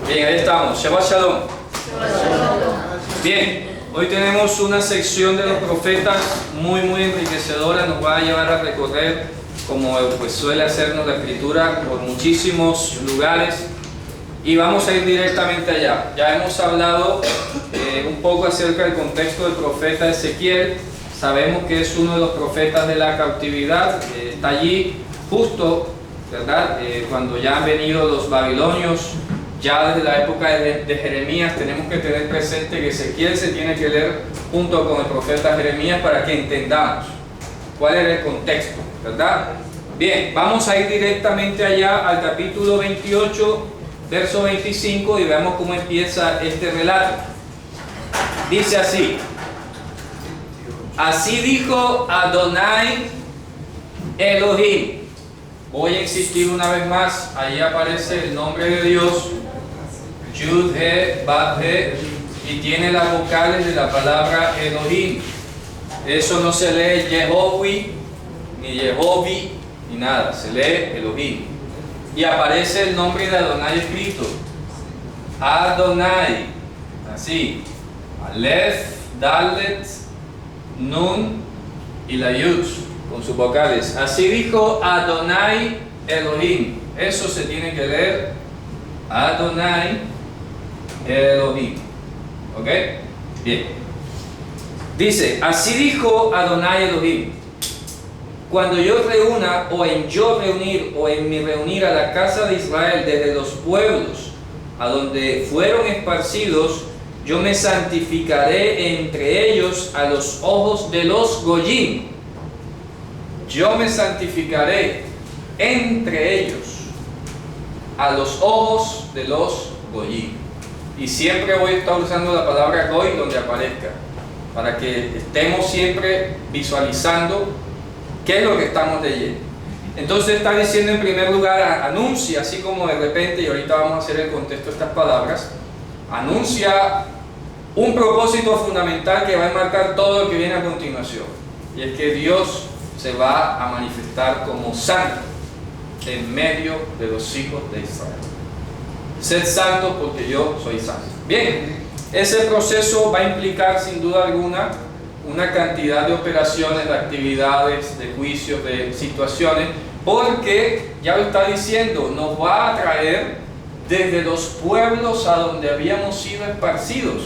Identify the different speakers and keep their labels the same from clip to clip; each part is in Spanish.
Speaker 1: Bien, ahí estamos. Shabbat Shalom. Bien, hoy tenemos una sección de los profetas muy enriquecedora. Nos va a llevar a recorrer, como pues suele hacernos la escritura, por muchísimos lugares. Y vamos a ir directamente allá. Ya hemos hablado un poco acerca del contexto del profeta Ezequiel. Sabemos que es uno de los profetas de la cautividad. Está allí justo, ¿verdad? Cuando ya han venido los babilonios. Ya desde la época de Jeremías tenemos que tener presente que Ezequiel se tiene que leer junto con el profeta Jeremías para que entendamos cuál era el contexto, ¿verdad? Bien, vamos a ir directamente allá al capítulo 28, verso 25 y veamos cómo empieza este relato. Dice así: así dijo Adonai Elohim. Voy a insistir una vez más, ahí aparece el nombre de Dios, Yud, He, Bab, He, y tiene las vocales de la palabra Elohim. Eso no se lee Yehovi, ni Yehovi, ni nada, se lee Elohim. Y aparece el nombre de Adonai escrito, Adonai, así, Aleph, Dalet, Nun y la Yud, con sus vocales. Así dijo Adonai Elohim. Eso se tiene que leer Adonai Elohim. ¿Ok? Bien. Dice, así dijo Adonai Elohim: cuando yo reúna, o en yo reunir, o en mi reunir a la casa de Israel desde los pueblos a donde fueron esparcidos, yo me santificaré entre ellos a los ojos de los Goyim. Yo me santificaré entre ellos a los ojos de los Goyim. Y siempre voy a estar usando la palabra Goy donde aparezca, para que estemos siempre visualizando qué es lo que estamos leyendo. Entonces está diciendo en primer lugar, anuncia, así como de repente, y ahorita vamos a hacer el contexto de estas palabras, anuncia un propósito fundamental que va a enmarcar todo lo que viene a continuación. Y es que Dios se va a manifestar como santo en medio de los hijos de Israel. Sed santos porque yo soy santo. Bien, ese proceso va a implicar sin duda alguna una cantidad de operaciones, de actividades, de juicios, de situaciones, porque ya lo está diciendo, nos va a traer desde los pueblos a donde habíamos sido esparcidos.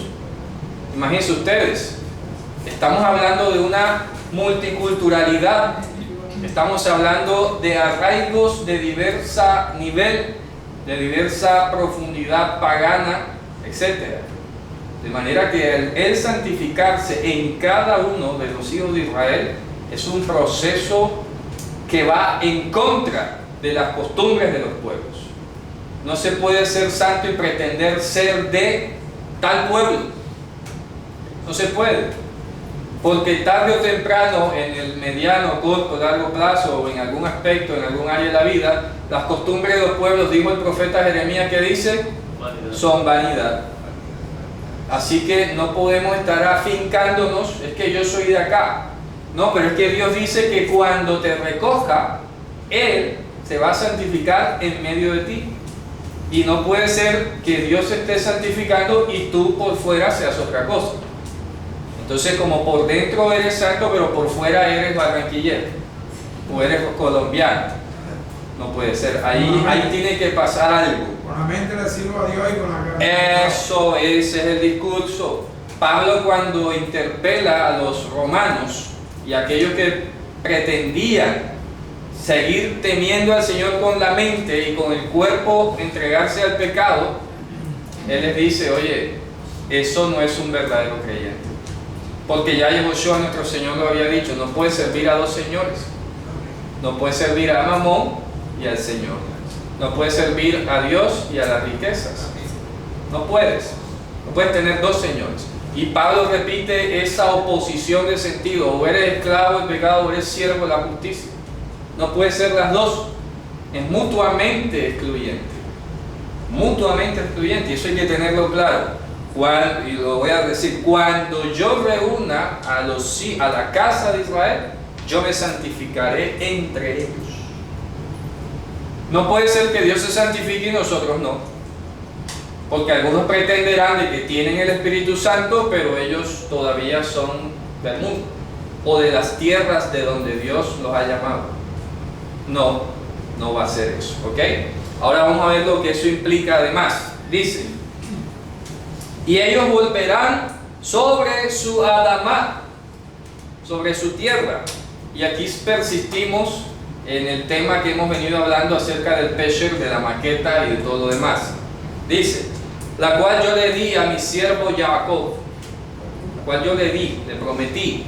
Speaker 1: Imagínense ustedes, estamos hablando de una multiculturalidad, estamos hablando de arraigos de diversa nivel, de diversa profundidad pagana, etc. De manera que el santificarse en cada uno de los hijos de Israel es un proceso que va en contra de las costumbres de los pueblos. No se puede ser santo y pretender ser de tal pueblo. No se puede. Porque tarde o temprano, en el mediano, corto, largo plazo, o en algún aspecto, en algún área de la vida, las costumbres de los pueblos, dijo el profeta Jeremías, que dice, son vanidad. Así que no podemos estar afincándonos, es que yo soy de acá. No, pero es que Dios dice que cuando te recoja, Él se va a santificar en medio de ti. Y no puede ser que Dios se esté santificando y tú por fuera seas otra cosa. Entonces, como por dentro eres santo, pero por fuera eres barranquillero o eres colombiano, no puede ser. Ahí tiene que pasar algo.
Speaker 2: Con la mente le sirvo a Dios y con la cara.
Speaker 1: Eso, ese es el discurso. Pablo, cuando interpela a los romanos y a aquellos que pretendían seguir temiendo al Señor con la mente y con el cuerpo entregarse al pecado, él les dice, oye, eso no es un verdadero creyente. Porque ya Yehoshua, nuestro Señor, lo había dicho, no puedes servir a dos señores. No puedes servir a Mamón y al Señor. No puedes servir a Dios y a las riquezas. No puedes. No puedes tener dos señores. Y Pablo repite esa oposición de sentido. O eres esclavo del pecado o eres siervo de la justicia. No puedes ser las dos. Es mutuamente excluyente. Mutuamente excluyente. Y eso hay que tenerlo claro. Y lo voy a decir, cuando yo reúna a la casa de Israel, yo me santificaré entre ellos. No puede ser que Dios se santifique y nosotros no. Porque algunos pretenderán de que tienen el Espíritu Santo, pero ellos todavía son del mundo o de las tierras de donde Dios los ha llamado. No, no va a ser eso, ¿ok? Ahora vamos a ver lo que eso implica además. Dice, y ellos volverán sobre su Adamá, sobre su tierra. Y aquí persistimos en el tema que hemos venido hablando acerca del Pesher, de la maqueta y de todo lo demás. Dice, la cual yo le di a mi siervo Jacob, la cual yo le di, le prometí.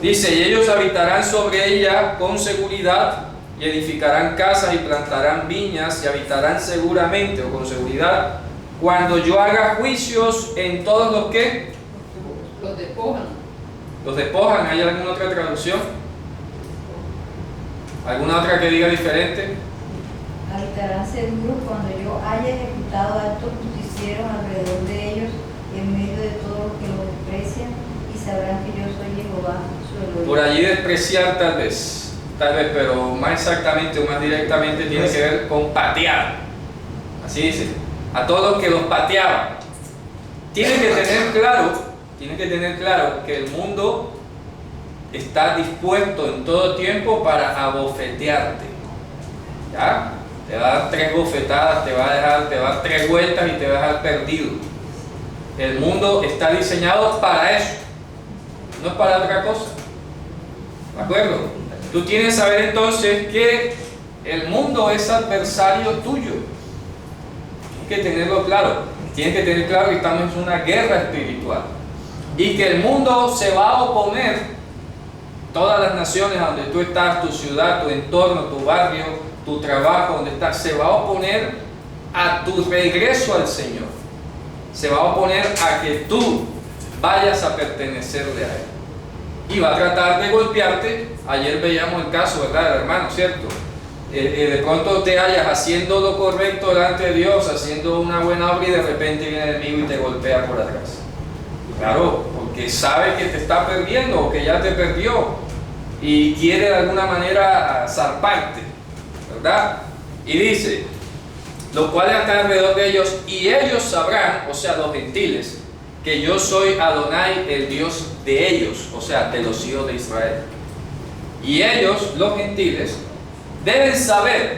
Speaker 1: Dice, y ellos habitarán sobre ella con seguridad, y edificarán casas y plantarán viñas, y habitarán seguramente o con seguridad, cuando yo haga juicios en todos los que
Speaker 3: Los despojan.
Speaker 1: los despojan. ¿Hay alguna otra traducción? ¿Alguna otra que diga diferente?
Speaker 4: Habitarán seguros cuando yo haya ejecutado actos justicieros alrededor de ellos, en medio de todos los que los desprecian, y sabrán que yo soy Jehová, su Elohim.
Speaker 1: Por allí despreciar tal vez, pero más exactamente o más directamente tiene que ver con patear. Así dice, a todos los que los pateaban. Tienen que tener claro que el mundo está dispuesto en todo tiempo para abofetearte. ¿Ya? Te va a dar 3 bofetadas, te va a dar 3 vueltas y te va a dejar perdido. El mundo está diseñado para eso, no es para otra cosa. ¿De acuerdo? Tú tienes que saber entonces que el mundo es adversario tuyo. Tienes que tenerlo claro. Tienes que tener claro que estamos en una guerra espiritual. Y que el mundo se va a oponer, todas las naciones donde tú estás, tu ciudad, tu entorno, tu barrio, tu trabajo, donde estás, se va a oponer a tu regreso al Señor. Se va a oponer a que tú vayas a pertenecerle a Él. Y va a tratar de golpearte. Ayer veíamos el caso, ¿verdad, hermano? ¿Cierto? De pronto te hallas haciendo lo correcto delante de Dios, haciendo una buena obra, y de repente viene el enemigo y te golpea por atrás. Claro, porque sabe que te está perdiendo o que ya te perdió y quiere de alguna manera zarparte, ¿verdad? Y dice, los cuales están alrededor de ellos, y ellos sabrán, o sea, los gentiles, que yo soy Adonai, el Dios de ellos, o sea, de los hijos de Israel. Y ellos, los gentiles, deben saber,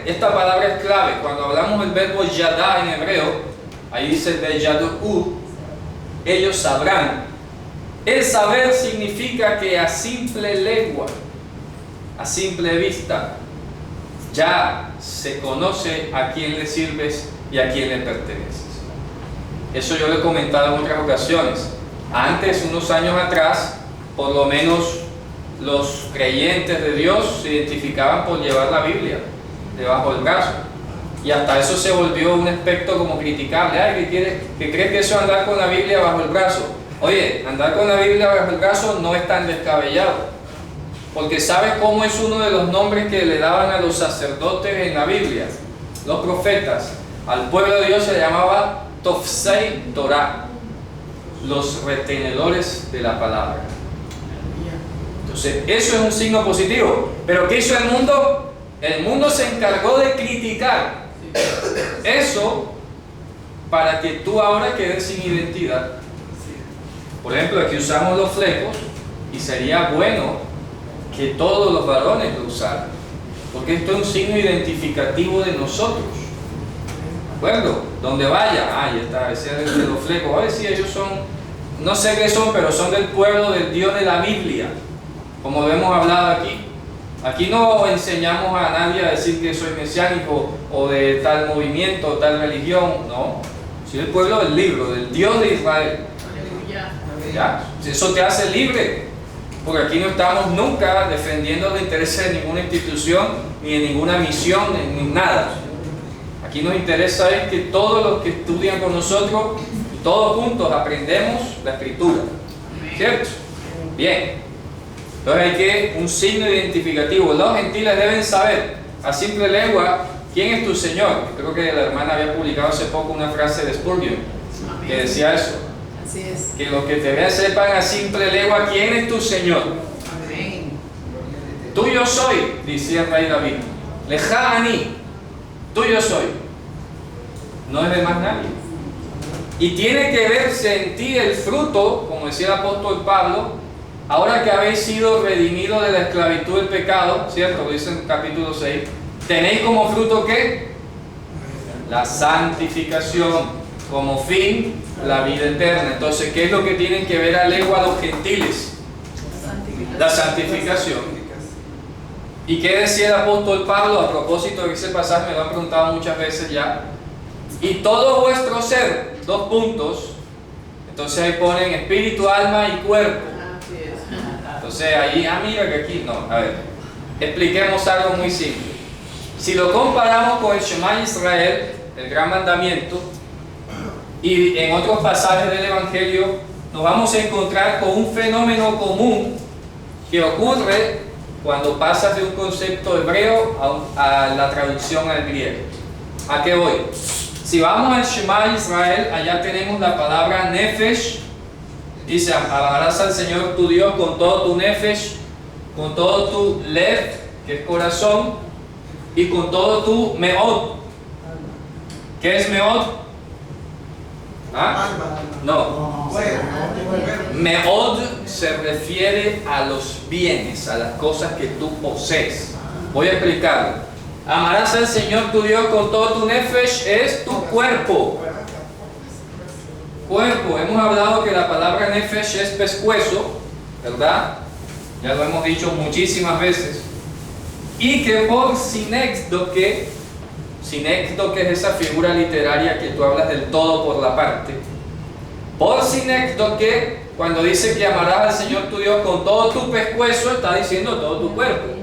Speaker 1: esta palabra es clave. Cuando hablamos del verbo yadá en hebreo, ahí dice de yadu'u, ellos sabrán. El saber significa que a simple legua, a simple vista, ya se conoce a quién le sirves y a quién le perteneces. Eso yo lo he comentado en otras ocasiones. Antes, unos años atrás, por lo menos los creyentes de Dios se identificaban por llevar la Biblia debajo del brazo. Y hasta eso se volvió un aspecto como criticable. Ay, ¿que crees que eso andar con la Biblia bajo el brazo? Oye, andar con la Biblia bajo el brazo no es tan descabellado. Porque ¿sabes cómo es uno de los nombres que le daban a los sacerdotes en la Biblia? Los profetas. Al pueblo de Dios se le llamaba Tofsei Torah, los retenedores de la palabra. Entonces, eso es un signo positivo. ¿Pero qué hizo el mundo? El mundo se encargó de criticar eso para que tú ahora quedes sin identidad. Por ejemplo, aquí usamos los flecos y sería bueno que todos los varones lo usaran, porque esto es un signo identificativo de nosotros. ¿De acuerdo? Donde vaya, ahí está, ese es de los flecos. A ver si ellos son, no sé qué son, pero son del pueblo del Dios de la Biblia, como lo hemos hablado aquí. Aquí no enseñamos a nadie a decir que soy mesiánico o de tal movimiento o tal religión, no. Soy el pueblo del libro, del Dios de Israel. ¿Ya? Eso te hace libre, porque aquí no estamos nunca defendiendo los intereses de ninguna institución, ni de ninguna misión, ni nada. Aquí nos interesa es que todos los que estudian con nosotros, todos juntos aprendemos la Escritura, ¿cierto? Bien. Entonces hay que un signo identificativo. Los gentiles deben saber a simple legua quién es tu Señor. Creo que la hermana había publicado hace poco una frase de Spurgeon que decía eso.
Speaker 3: Así es.
Speaker 1: Que los que te vean sepan a simple legua quién es tu Señor.
Speaker 3: Amén.
Speaker 1: Tuyo soy, decía el rey David. Lejá ani, tuyo soy. no es de más nadie. Y tiene que verse en ti el fruto, como decía el apóstol Pablo, ahora que habéis sido redimidos de la esclavitud del pecado, ¿cierto? Lo dice en el capítulo 6. ¿Tenéis como fruto qué? La santificación, como fin la vida eterna. Entonces, ¿qué es lo que tienen que ver a legua los gentiles? La santificación. ¿Y qué decía el apóstol Pablo a propósito de ese pasaje? Me lo han preguntado muchas veces ya. Y todo vuestro ser, 2 puntos. Entonces ahí ponen espíritu, alma y cuerpo.
Speaker 3: Así es.
Speaker 1: Entonces ahí, mira que aquí, no, a ver, expliquemos algo muy simple. Si lo comparamos con el Shema Israel, el gran mandamiento, y en otros pasajes del Evangelio, nos vamos a encontrar con un fenómeno común que ocurre cuando pasas de un concepto hebreo a la traducción al griego. ¿A qué voy? Si vamos al Shema Israel, allá tenemos la palabra nefesh. Dice, amarás al Señor tu Dios con todo tu nefesh, con todo tu lev, que es corazón, y con todo tu meod. ¿Qué es meod? ¿Ah? No. Meod se refiere a los bienes, a las cosas que tú posees. Voy a explicarlo. Amarás al Señor tu Dios con todo tu nefesh, es tu cuerpo. Cuerpo, hemos hablado que la palabra nefesh es pescuezo, ¿verdad? Ya lo hemos dicho muchísimas veces. Y que por sinécdoque es esa figura literaria que tú hablas del todo por la parte. Por sinécdoque, cuando dice que amarás al Señor tu Dios con todo tu pescuezo, está diciendo todo tu cuerpo.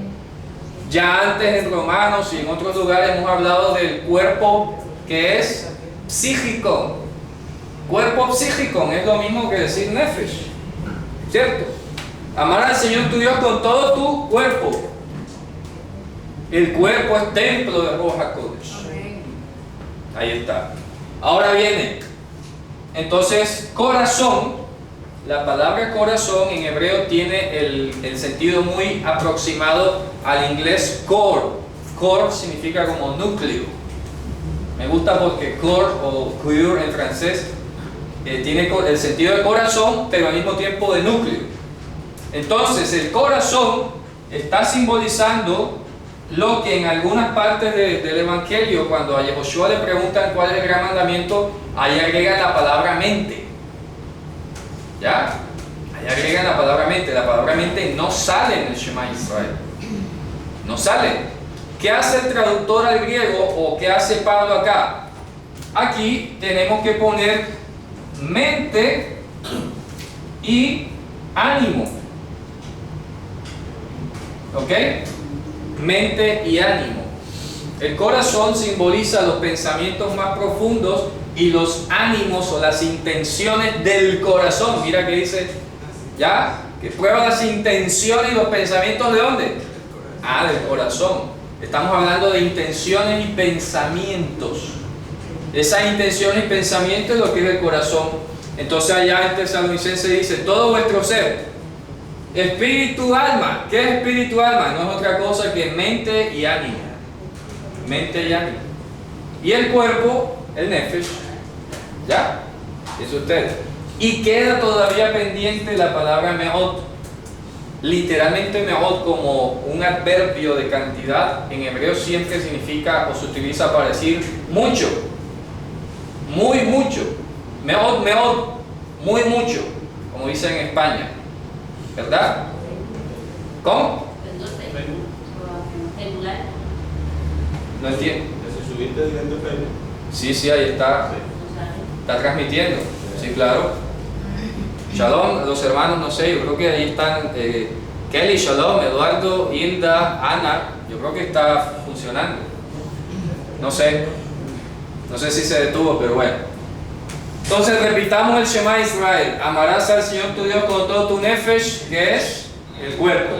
Speaker 1: Ya antes en Romanos y en otros lugares hemos hablado del cuerpo que es psíquico. Cuerpo psíquico es lo mismo que decir nefesh, ¿cierto? Amar al Señor tu Dios con todo tu cuerpo. El cuerpo es templo de Ruach HaKodesh. Ahí está. Ahora viene, entonces, corazón. La palabra corazón en hebreo tiene el sentido muy aproximado al inglés core. Core significa como núcleo. Me gusta porque core o cœur en francés tiene el sentido de corazón, pero al mismo tiempo de núcleo. Entonces, el corazón está simbolizando lo que en algunas partes del Evangelio, cuando a Yehoshua le preguntan cuál es el gran mandamiento, ahí agregan la palabra mente. ¿Ya? Ahí agregan la palabra mente. La palabra mente no sale en el Shema Israel. No sale. ¿Qué hace el traductor al griego o qué hace Pablo acá? Aquí tenemos que poner mente y ánimo. ¿Ok? Mente y ánimo. El corazón simboliza los pensamientos más profundos y los ánimos o las intenciones del corazón. Mira que dice, ¿ya? Que prueba las intenciones y los pensamientos ¿de dónde? Del corazón. Estamos hablando de intenciones y pensamientos. Esas intenciones y pensamientos es lo que es el corazón. Entonces allá en Tesalonicense dice, todo vuestro ser, espíritu, alma. ¿Qué es espíritu, alma? No es otra cosa que mente y ánimo. Mente y ánimo. Y el cuerpo, el nefesh. ¿Ya? Es usted. Y queda todavía pendiente la palabra meod. Literalmente meod como un adverbio de cantidad. En hebreo siempre significa o se utiliza para decir mucho. Muy mucho. Meod, meod. Muy mucho. Como dicen en España. ¿Verdad? ¿Cómo? No entiendo. Sí, ahí está. Está transmitiendo. Sí, claro. Shalom, los hermanos, no sé, yo creo que ahí están Kelly, Shalom, Eduardo, Hilda, Ana. Yo creo que está funcionando. No sé si se detuvo, pero bueno. Entonces repitamos el Shema Israel. Amarás al Señor tu Dios con todo tu nefesh, que es el cuerpo,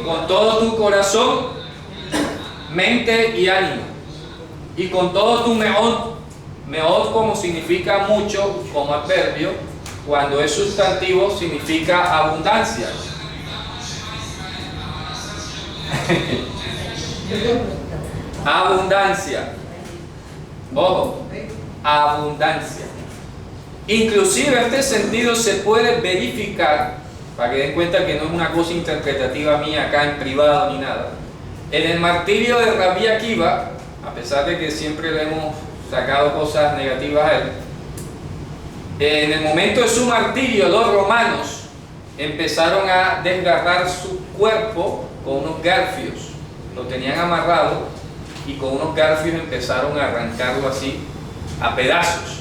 Speaker 1: con todo tu corazón, mente y ánimo, y con todo tu meod. Meod como significa mucho, como adverbio, cuando es sustantivo significa abundancia. Abundancia. Ojo, abundancia. Inclusive este sentido se puede verificar, para que den cuenta que no es una cosa interpretativa mía acá en privado ni nada. En el martirio de Rabbi Akiva, a pesar de que siempre le hemos sacado cosas negativas a él, en el momento de su martirio los romanos empezaron a desgarrar su cuerpo con unos garfios, lo tenían amarrado y con unos garfios empezaron a arrancarlo así a pedazos.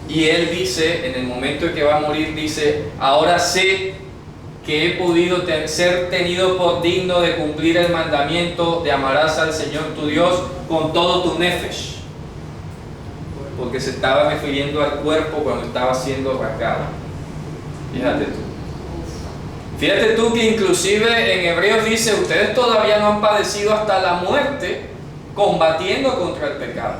Speaker 1: Y él dice, en el momento en que va a morir, dice: ahora sé que he podido ser tenido por digno de cumplir el mandamiento de amarás al Señor tu Dios con todo tu nefesh, porque se estaba refiriendo al cuerpo cuando estaba siendo arrancado. Fíjate tú que inclusive en Hebreos dice: ustedes todavía no han padecido hasta la muerte combatiendo contra el pecado.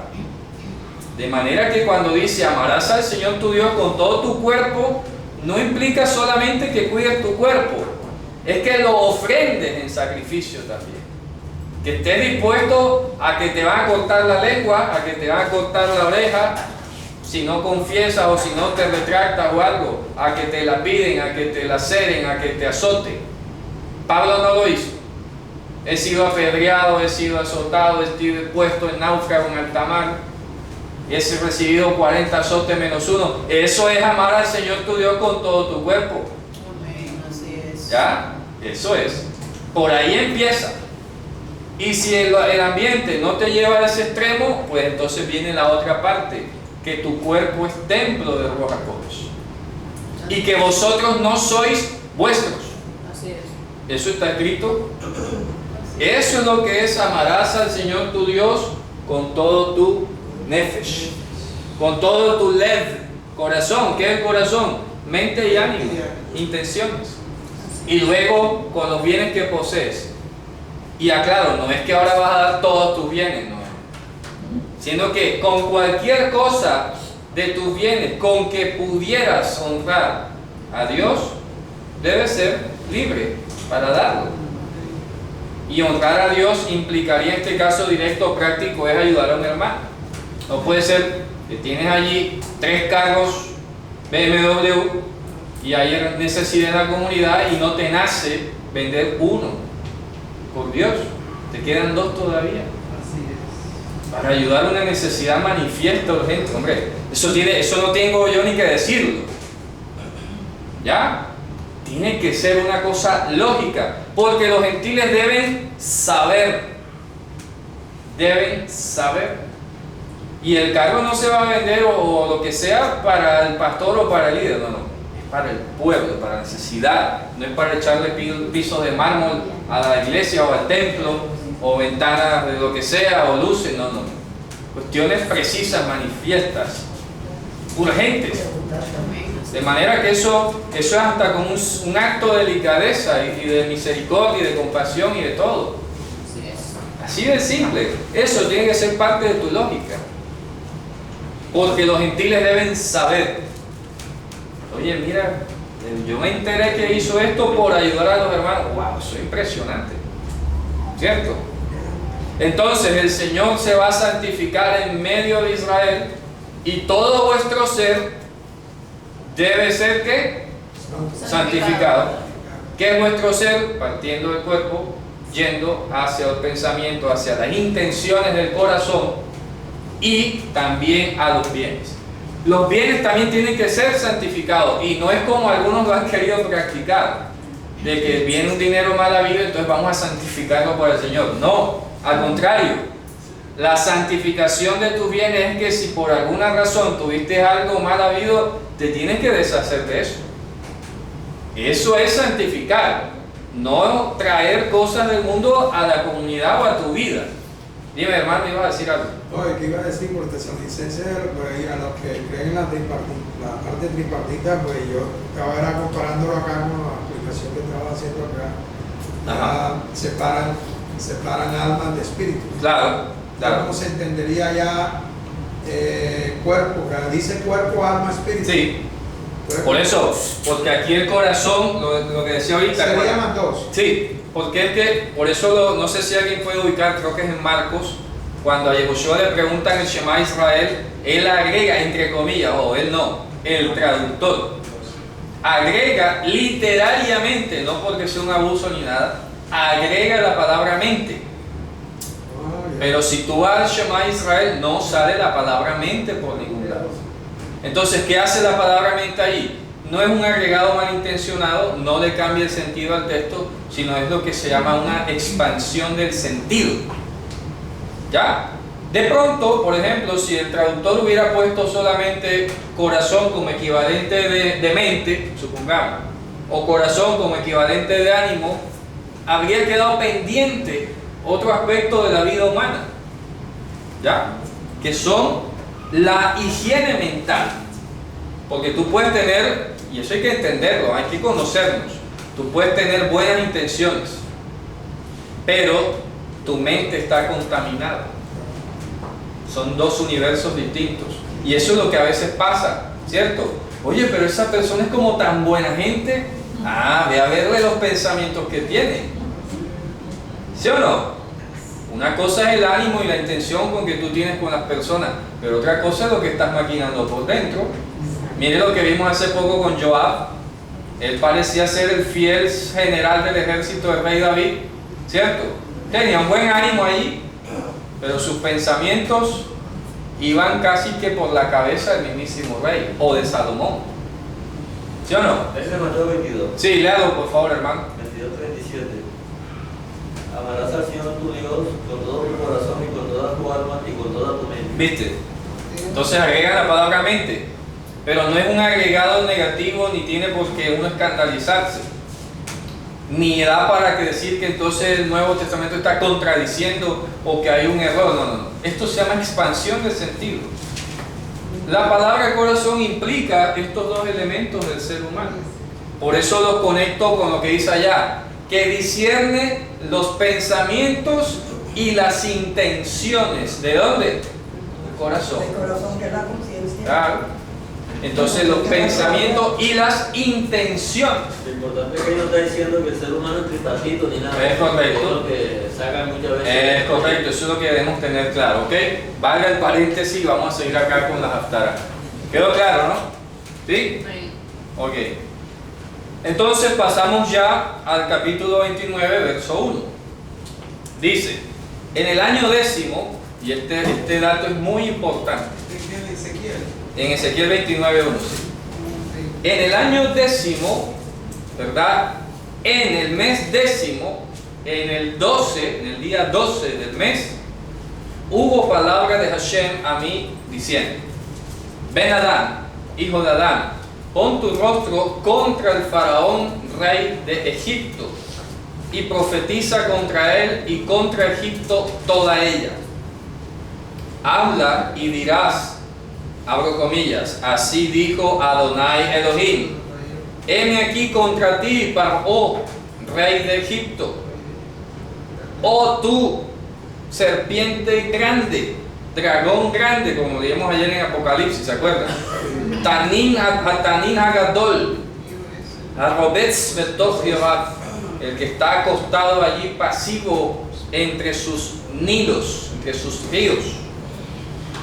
Speaker 1: De manera que cuando dice amarás al Señor tu Dios con todo tu cuerpo, no implica solamente que cuides tu cuerpo, es que lo ofrendes en sacrificio también. Que estés dispuesto a que te van a cortar la lengua, a que te van a cortar la oreja, si no confiesas o si no te retractas o algo, a que te la piden, a que te la ceden, a que te azoten. Pablo no lo hizo. He sido apedreado, he sido azotado, he sido puesto en náufrago en alta mar, y he recibido 40 azotes menos uno. Eso es amar al Señor tu Dios con todo tu cuerpo.
Speaker 3: Amén, así es.
Speaker 1: ¿Ya? Eso es. Por ahí empieza. Y si el ambiente no te lleva a ese extremo, pues entonces viene la otra parte, que tu cuerpo es templo de Ruach HaKodesh y que vosotros no sois vuestros.
Speaker 3: Así es.
Speaker 1: Eso está escrito. Eso es lo que es: amarás al Señor tu Dios con todo tu nefesh, con todo tu lev, corazón. ¿Qué es el corazón? Mente y ánimo, intenciones. Y luego con los bienes que posees. Y aclaro, no es que ahora vas a dar todos tus bienes, no, sino que con cualquier cosa de tus bienes con que pudieras honrar a Dios, debes ser libre para darlo. Y honrar a Dios implicaría, en este caso directo o práctico, es ayudar a un hermano. No puede ser que tienes allí 3 carros BMW y hay necesidad en la comunidad y no te nace vender uno. Por Dios, te quedan 2 todavía. Para ayudar a una necesidad manifiesta, urgente. Hombre, eso no tengo yo ni que decirlo. ¿Ya? Tiene que ser una cosa lógica, porque los gentiles deben saber. Deben saber. Y el carro no se va a vender o lo que sea para el pastor o para el líder, no, es para el pueblo, para la necesidad, no es para echarle pisos de mármol a la iglesia o al templo, o ventanas de lo que sea, o luces, no. Cuestiones precisas, manifiestas, urgentes. De manera que eso es hasta como un acto de delicadeza y de misericordia y de compasión y de todo. Así de simple. Eso tiene que ser parte de tu lógica. Porque los gentiles deben saber. Oye, mira, yo me enteré que hizo esto por ayudar a los hermanos. ¡Wow! Eso es impresionante. ¿Cierto? Entonces el Señor se va a santificar en medio de Israel y todo vuestro ser debe ser ¿qué? Santificado. ¿Qué es vuestro ser? Partiendo del cuerpo, yendo hacia el pensamiento, hacia las intenciones del corazón y también a los bienes. Los bienes también tienen que ser santificados y no es como algunos lo han querido practicar, de que viene un dinero mal habido, entonces vamos a santificarlo por el Señor. No, al contrario, la santificación de tus bienes es que si por alguna razón tuviste algo mal habido, te tienes que deshacer de eso. Eso es santificar, no traer cosas del mundo a la comunidad o a tu vida. Dime, hermano, ¿ibas a decir algo?
Speaker 2: Oye, ¿qué iba a decir? Por tesalonicenses, pues, a los que creen en la parte tripartita, pues yo estaba comparándolo acá con la aplicación que estaba haciendo acá. Separan almas de espíritu.
Speaker 1: Claro.
Speaker 2: ¿Cómo se entendería ya cuerpo? Que dice cuerpo, alma, espíritu.
Speaker 1: Sí.
Speaker 2: Cuerpo.
Speaker 1: Por eso, porque aquí el corazón, lo que decía ahorita.
Speaker 2: Se le llaman 2.
Speaker 1: Sí, porque es que, por eso no sé si alguien puede ubicar, creo que es en Marcos cuando a Yehoshua le preguntan el Shema Israel, él agrega, entre comillas, él no, el traductor, agrega literariamente, no porque sea un abuso ni nada, agrega la palabra mente. Pero si tú vas al Shema Israel, no sale la palabra mente por ningún lado. Entonces, ¿qué hace la palabra mente ahí? No es un agregado malintencionado, no le cambia el sentido al texto, sino es lo que se llama una expansión del sentido. ¿Ya? De pronto, por ejemplo, si el traductor hubiera puesto solamente corazón como equivalente de mente, supongamos, o corazón como equivalente de ánimo, habría quedado pendiente otro aspecto de la vida humana, ¿ya? Que son la higiene mental. Porque tú puedes tener, y eso hay que entenderlo, hay que conocernos, tú puedes tener buenas intenciones, pero tu mente está contaminada. Son dos universos distintos. Y eso es lo que a veces pasa, ¿cierto? Oye, pero esa persona es como tan buena gente. Ve a verle los pensamientos que tiene. ¿Sí o no? Una cosa es el ánimo y la intención con que tú tienes con las personas, pero otra cosa es lo que estás maquinando por dentro. Mire lo que vimos hace poco con Joab. Él parecía ser el fiel general del ejército del rey David, ¿cierto? Tenía un buen ánimo allí, pero sus pensamientos iban casi que por la cabeza del mismísimo rey, o de Salomón. ¿Sí o no?
Speaker 5: Ese es Mateo 22.
Speaker 1: Sí, léalo por favor, hermano.
Speaker 5: 22:37. Amarás al Señor tu Dios con todo tu corazón y con toda tu alma y con toda tu mente.
Speaker 1: ¿Viste? Entonces agrega la palabra mente, pero no es un agregado negativo ni tiene por qué uno escandalizarse, ni da para que decir que entonces el Nuevo Testamento está contradiciendo o que hay un error. No. Esto se llama expansión del sentido. La palabra corazón implica estos dos elementos del ser humano. Por eso lo conecto con lo que dice allá, que discierne los pensamientos y las intenciones. ¿De dónde? Del corazón.
Speaker 3: El corazón, que es la conciencia.
Speaker 1: Claro. Entonces los pensamientos y las intenciones.
Speaker 5: Lo importante es que no está diciendo que el ser humano es tripartito ni nada.
Speaker 1: Es correcto.
Speaker 5: Es lo que sacan muchas veces.
Speaker 1: Es correcto, eso es lo que debemos tener claro, ¿ok? Valga el paréntesis y vamos a seguir acá con las haftarah. ¿Quedó claro, no? ¿Sí?
Speaker 3: Sí.
Speaker 1: Ok. Entonces pasamos ya al capítulo 29, verso 1. Dice, en el año 10º, y este dato es muy importante,
Speaker 2: ¿En Ezequiel?
Speaker 1: en Ezequiel 29, 1, en el año 10º, ¿verdad? En el mes 10º, en el día 12 del mes, hubo palabra de Hashem a mí diciendo, Ben Adán, hijo de Adán, pon tu rostro contra el faraón rey de Egipto y profetiza contra él y contra Egipto toda ella. Habla y dirás, abro comillas, así dijo Adonai Elohim, heme aquí contra ti, Paró, rey de Egipto, oh tú, serpiente grande, dragón grande, como leímos ayer en Apocalipsis, ¿se acuerdan? Tanin Hagadol, Arobetz Betoch Yorav, el que está acostado allí pasivo entre sus nilos, entre sus ríos,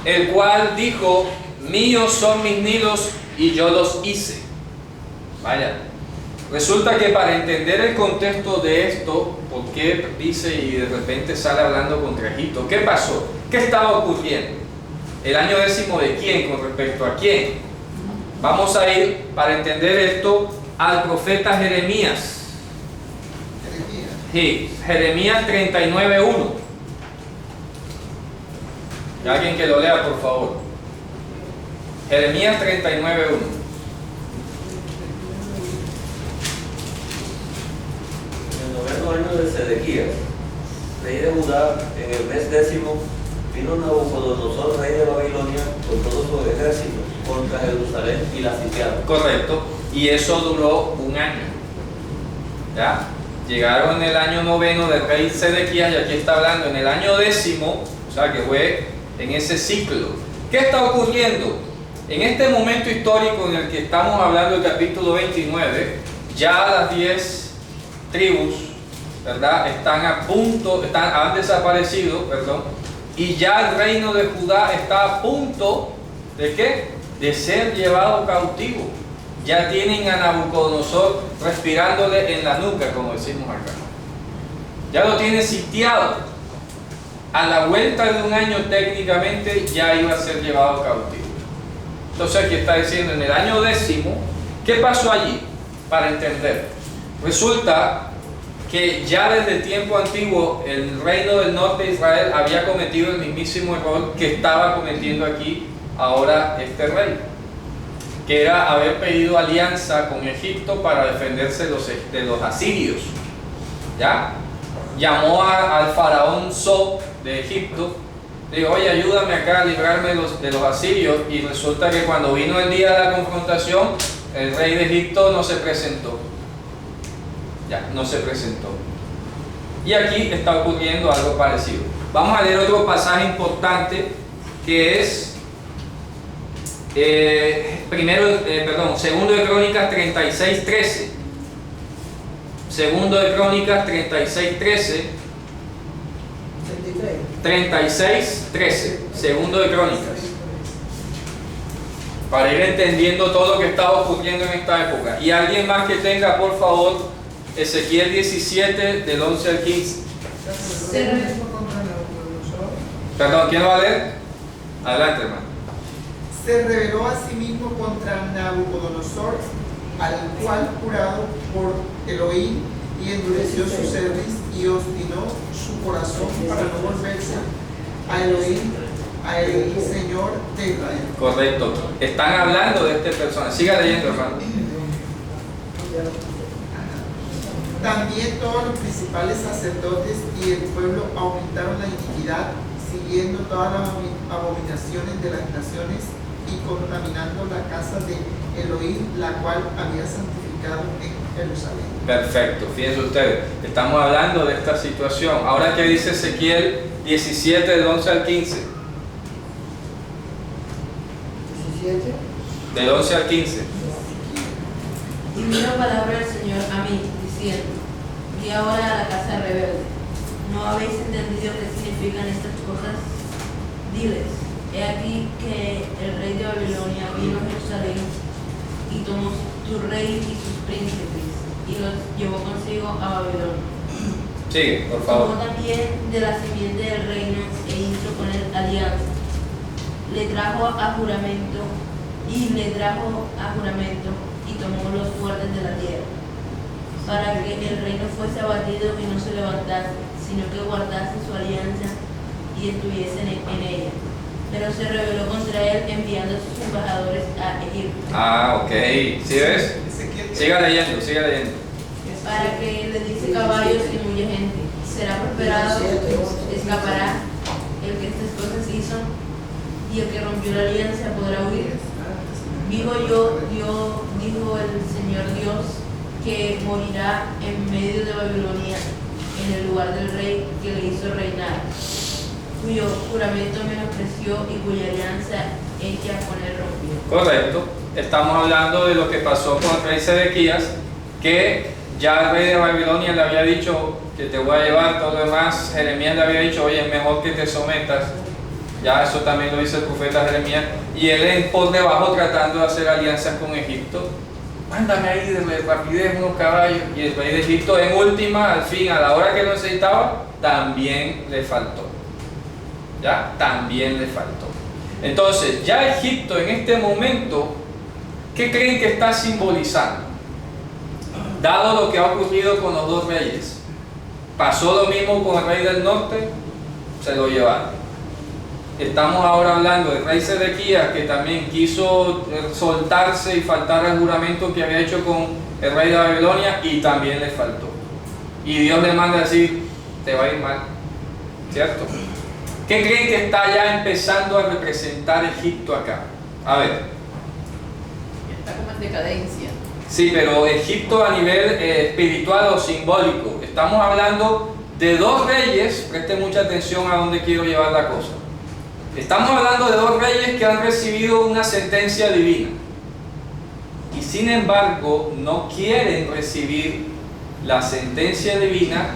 Speaker 1: el cual dijo, míos son mis nilos y yo los hice. Vaya, resulta que para entender el contexto de esto, ¿por qué dice y de repente sale hablando contra Egipto? ¿Qué pasó? ¿Qué estaba ocurriendo? ¿El año 10º de quién? ¿Con respecto a quién? Vamos a ir, para entender esto, al profeta Jeremías. Sí, Jeremías 39:1. Alguien que lo lea, por favor. Jeremías 39:1.
Speaker 5: En el 9º año de Sedequías, rey de Judá, en el mes 10º, vino Nabucodonosor, rey de Babilonia, con todo su ejército, contra Jerusalén y la sitiaron.
Speaker 1: Correcto. Y eso duró un año. ¿Ya? Llegaron en el año 9º del rey Sedequías, y aquí está hablando en el año 10º, o sea que fue en ese ciclo. ¿Qué está ocurriendo? En este momento histórico en el que estamos hablando del capítulo 29, ya las 10 tribus, ¿verdad? Han desaparecido, y ya el reino de Judá está a punto ¿de qué? De ser llevado cautivo. Ya tienen a Nabucodonosor respirándole en la nuca, como decimos acá. Ya lo tienen sitiado. A la vuelta de un año técnicamente ya iba a ser llevado cautivo. Entonces aquí está diciendo en el año 10º, ¿qué pasó allí? Para entender. Resulta que ya desde tiempo antiguo el reino del norte de Israel había cometido el mismísimo error que estaba cometiendo aquí ahora este rey, que era haber pedido alianza con Egipto para defenderse de los asirios. ¿Ya? Llamó al faraón So de Egipto, le dijo: oye, ayúdame acá a librarme de los asirios, y resulta que cuando vino el día de la confrontación, el rey de Egipto no se presentó. Ya, no se presentó. Y aquí está ocurriendo algo parecido. Vamos a leer otro pasaje importante que es Segundo de Crónicas 36:13. Segundo de Crónicas 36:13. 36:13. Segundo de Crónicas. Para ir entendiendo todo lo que está ocurriendo en esta época. Y alguien más que tenga, por favor, Ezequiel 17, del 11 al 15. Perdón, ¿quién lo va a leer? Adelante, hermano.
Speaker 6: Se rebeló a sí mismo contra Nabucodonosor, al cual jurado por Elohim, y endureció su cerviz y obstinó su corazón para no volverse a Elohim, a el Señor de Israel.
Speaker 1: Correcto. Están hablando de este personaje. Siga leyendo, hermano.
Speaker 6: También todos los principales sacerdotes y el pueblo aumentaron la iniquidad, siguiendo todas las abominaciones de las naciones y contaminando la casa de Elohim, la cual había santificado en Jerusalén.
Speaker 1: Perfecto, fíjense ustedes, estamos hablando de esta situación. Ahora, ¿qué dice Ezequiel 17, del 11 al 15?
Speaker 7: 17.
Speaker 1: Del 11 al 15.
Speaker 3: Y vino palabra del Señor a mí, diciendo: di ahora a la casa rebelde, ¿no habéis entendido qué significan estas cosas? Diles: he aquí que el rey de Babilonia vino a Jerusalén y tomó tu rey y sus príncipes y los llevó consigo a Babilonia.
Speaker 1: Sigue, por favor.
Speaker 3: Tomó también de la simiente del reino e hizo con él alianza. Le trajo a juramento y tomó los fuertes de la tierra, para que el reino fuese abatido y no se levantase, sino que guardase su alianza y estuviese en ella. Pero se rebeló contra él, enviando a sus embajadores a Egipto.
Speaker 1: Ok. ¿Sí ves? Siga leyendo, siga leyendo.
Speaker 3: Para que le dice caballos y mucha gente. Será prosperado, escapará el que estas cosas hizo, y el que rompió la alianza podrá huir. Vivo yo, dijo el Señor Dios, que morirá en medio de Babilonia, en el lugar del rey que le hizo reinar, cuyo juramento menospreció y cuya alianza hecha con él rompió.
Speaker 1: Correcto. Estamos hablando de lo que pasó con el rey Sedequías, que ya el rey de Babilonia le había dicho que te voy a llevar, todo lo demás. Jeremías le había dicho: oye, es mejor que te sometas. Ya eso también lo dice el profeta Jeremías. Y él por debajo tratando de hacer alianzas con Egipto. Mándame ahí de rapidez unos caballos. Y el rey de Egipto, en última, al fin, a la hora que lo necesitaba, también le faltó. ¿Ya? También le faltó. Entonces, ya Egipto en este momento, ¿qué creen que está simbolizando? Dado lo que ha ocurrido con los dos reyes. Pasó lo mismo con el rey del norte, se lo llevaron. Estamos ahora hablando del rey Sedequías, que también quiso soltarse y faltar al juramento que había hecho con el rey de Babilonia, y también le faltó. Y Dios le manda a decir: te va a ir mal. ¿Cierto? ¿Qué creen que está ya empezando a representar Egipto acá? A ver.
Speaker 3: Está como en decadencia.
Speaker 1: Sí, pero Egipto a nivel espiritual o simbólico. Estamos hablando de dos reyes. Presten mucha atención a dónde quiero llevar la cosa. Estamos hablando de dos reyes que han recibido una sentencia divina y sin embargo no quieren recibir la sentencia divina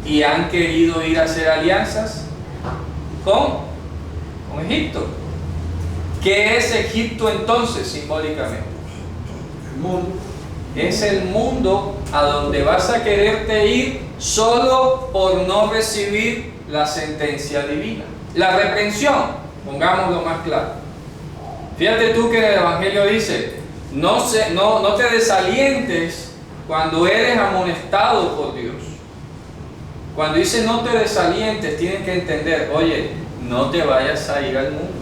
Speaker 1: y han querido ir a hacer alianzas con Egipto. ¿Qué es Egipto entonces simbólicamente?
Speaker 2: El mundo.
Speaker 1: Es el mundo a donde vas a quererte ir solo por no recibir la sentencia divina. La reprensión, pongámoslo más claro. Fíjate tú que el Evangelio dice, no te desalientes cuando eres amonestado por Dios. Cuando dice no te desalientes, tienes que entender, oye, no te vayas a ir al mundo.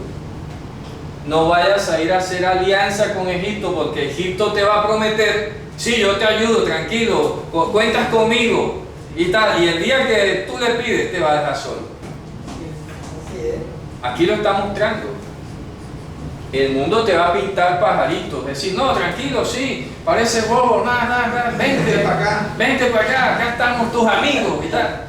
Speaker 1: No vayas a ir a hacer alianza con Egipto, porque Egipto te va a prometer, sí, yo te ayudo, tranquilo, cuentas conmigo y tal, y el día que tú le pides te va a dejar solo.
Speaker 7: Así es.
Speaker 1: Aquí lo está mostrando. El mundo te va a pintar pajaritos, decir, no, tranquilo, sí, parece bobo, nada, vente para acá, acá estamos tus amigos y tal.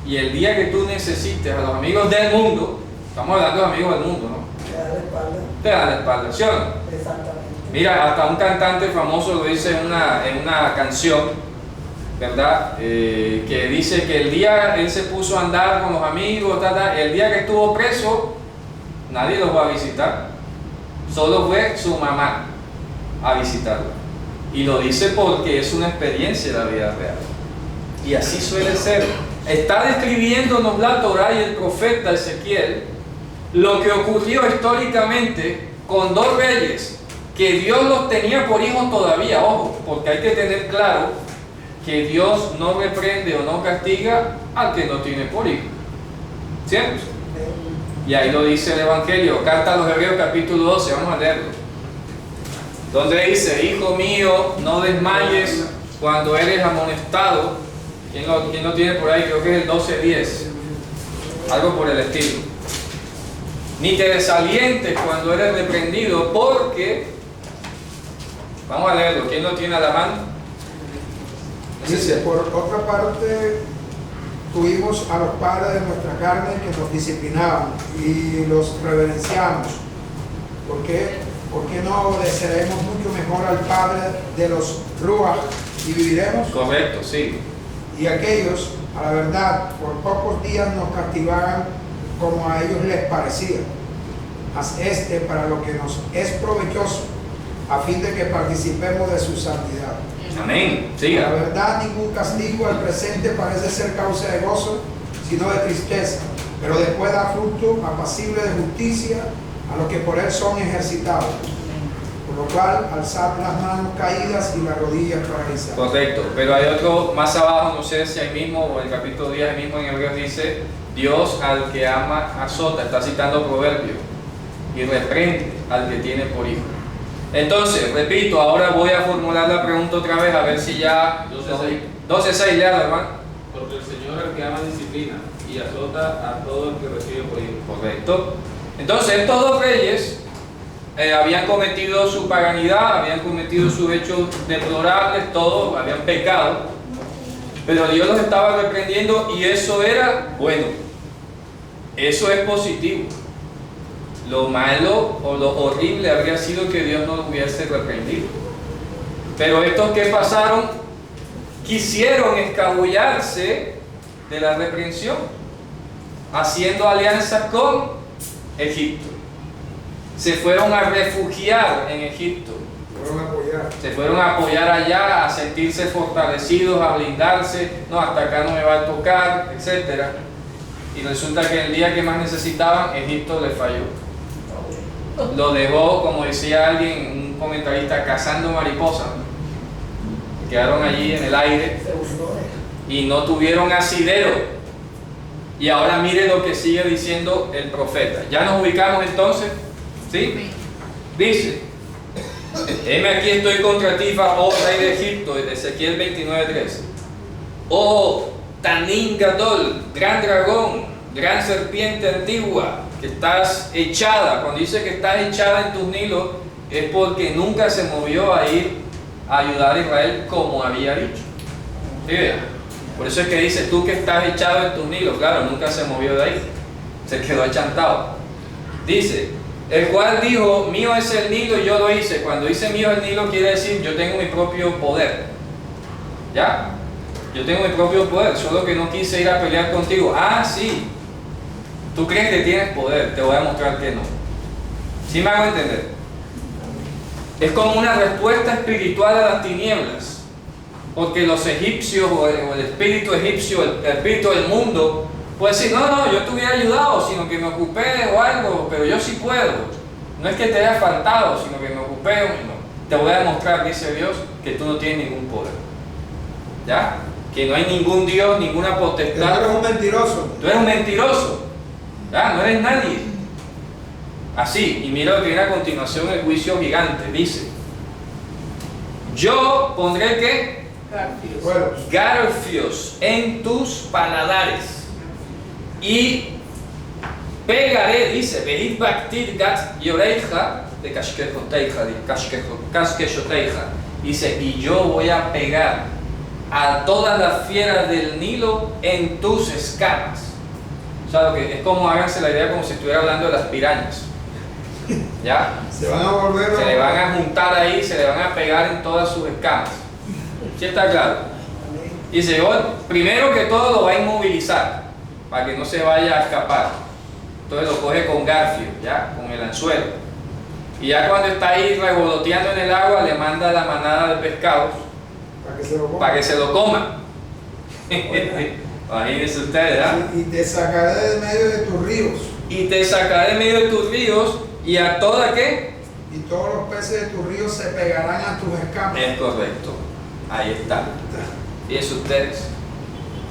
Speaker 1: Y el día que tú necesites a los amigos del mundo, estamos hablando de amigos del mundo, ¿no?
Speaker 7: Te da la espalda.
Speaker 1: Te dan la espalda, ¿sí o no?
Speaker 7: Exactamente.
Speaker 1: Mira, hasta un cantante famoso lo dice en una canción, ¿verdad? Que dice que el día él se puso a andar con los amigos, el día que estuvo preso, nadie los va a visitar. Solo fue su mamá a visitarlo. Y lo dice porque es una experiencia de la vida real. Y así suele ser. Está describiéndonos la Torá y el profeta Ezequiel lo que ocurrió históricamente con dos reyes que Dios los tenía por hijos todavía. Ojo, porque hay que tener claro que Dios no reprende o no castiga al que no tiene por hijo. ¿Cierto? Y ahí lo dice el Evangelio, carta a los Hebreos capítulo 12, vamos a leerlo. Donde dice, hijo mío, no desmayes cuando eres amonestado. ¿Quién lo tiene por ahí? Creo que es el 12:10. Algo por el estilo. Ni te desalientes cuando eres reprendido, porque, vamos a leerlo, ¿quién lo tiene a la mano?
Speaker 2: Dice, por otra parte, tuvimos a los padres de nuestra carne que nos disciplinaban y los reverenciamos. ¿Por qué? ¿Por qué no obedeceremos mucho mejor al Padre de los Ruach y viviremos?
Speaker 1: Correcto, sí.
Speaker 2: Y aquellos, a la verdad, por pocos días nos castigaban como a ellos les parecía. Mas para lo que nos es provechoso, a fin de que participemos de su santidad.
Speaker 1: Amén. Siga.
Speaker 2: La verdad, ningún castigo al presente parece ser causa de gozo, sino de tristeza, pero después da fruto apacible de justicia a los que por él son ejercitados. Por lo cual, alzad las manos caídas y las rodillas paralizadas.
Speaker 1: Correcto, pero hay otro más abajo, no sé si ahí mismo o en el capítulo 10 ahí mismo en Hebreos dice, Dios al que ama azota, está citando Proverbios, y reprende al que tiene por hijo. Entonces, repito, ahora voy a formular la pregunta otra vez, a ver si ya... 12:6, léalo, hermano.
Speaker 8: Porque el Señor al que ama disciplina y azota a todo el que recibe por hijo.
Speaker 1: Correcto. Entonces, estos dos reyes habían cometido su paganidad, habían cometido sus hechos deplorables, todos habían pecado, pero Dios los estaba reprendiendo y eso era bueno. Eso es positivo. Lo malo o lo horrible habría sido que Dios no lo hubiese reprendido. Pero estos que pasaron quisieron escabullarse de la reprensión, haciendo alianzas con Egipto. Se fueron a refugiar en Egipto. Se fueron a apoyar allá, a sentirse fortalecidos, a blindarse. No, hasta acá no me va a tocar, etc. Y resulta que el día que más necesitaban, Egipto les falló. Lo dejó, como decía alguien, un comentarista, cazando mariposas. Quedaron allí en el aire y no tuvieron asidero. Y ahora mire lo que sigue diciendo el profeta. Ya nos ubicamos entonces, ¿sí? Dice, heme aquí estoy contra ti, oh rey de Egipto, de Ezequiel 29:3. Oh Tanín Gadol, gran dragón, gran serpiente antigua, que estás echada. Cuando dice que estás echada en tus nilos, es porque nunca se movió a ir a ayudar a Israel como había dicho. ¿Sí? Por eso es que dice, tú que estás echado en tus nilos. Claro, nunca se movió de ahí, se quedó achantado. Dice, el cual dijo, mío es el Nilo y yo lo hice. Cuando dice mío es el Nilo, quiere decir yo tengo mi propio poder. ¿Ya? Yo tengo mi propio poder, solo que no quise ir a pelear contigo. Ah, sí. Tú crees que tienes poder, te voy a mostrar que no. ¿Sí me hago entender? Es como una respuesta espiritual a las tinieblas. Porque los egipcios o el espíritu egipcio, el espíritu del mundo, puede decir, no, yo te hubiera ayudado, sino que me ocupé o algo, pero yo sí puedo. No es que te haya faltado, sino que me ocupé. No. Te voy a demostrar, dice Dios, que tú no tienes ningún poder. ¿Ya? Que no hay ningún Dios, ninguna potestad.
Speaker 2: Tú eres un mentiroso.
Speaker 1: Tú eres un mentiroso. ¿Ya? No eres nadie. Así, y mira lo que viene a continuación, el juicio gigante. Dice, yo pondré ¿qué? Garfios en tus paladares. Y pegaré, dice, Behit Baktir Gat Yoreija de Kashkeshoteija. Dice, y yo voy a pegar a todas las fieras del Nilo en tus escamas. O sea, lo que es como, háganse la idea como si estuviera hablando de las pirañas. ¿Ya?
Speaker 2: Se van a volver.
Speaker 1: Se le van a juntar ahí, se le van a pegar en todas sus escamas. ¿Sí está claro? Dice, primero que todo lo va a inmovilizar para que no se vaya a escapar. Entonces lo coge con garfio, ¿ya? Con el anzuelo. Y ya cuando está ahí revoloteando en el agua, le manda la manada de pescados para que se lo coma. Imagínense ustedes, ¿verdad?
Speaker 2: Y te sacaré de medio de tus ríos.
Speaker 1: Y te sacaré de medio de tus ríos, y a toda ¿qué?
Speaker 2: Y todos los peces de tus ríos se pegarán a tus escamas.
Speaker 1: Es correcto. Ahí está. Fíjense ustedes.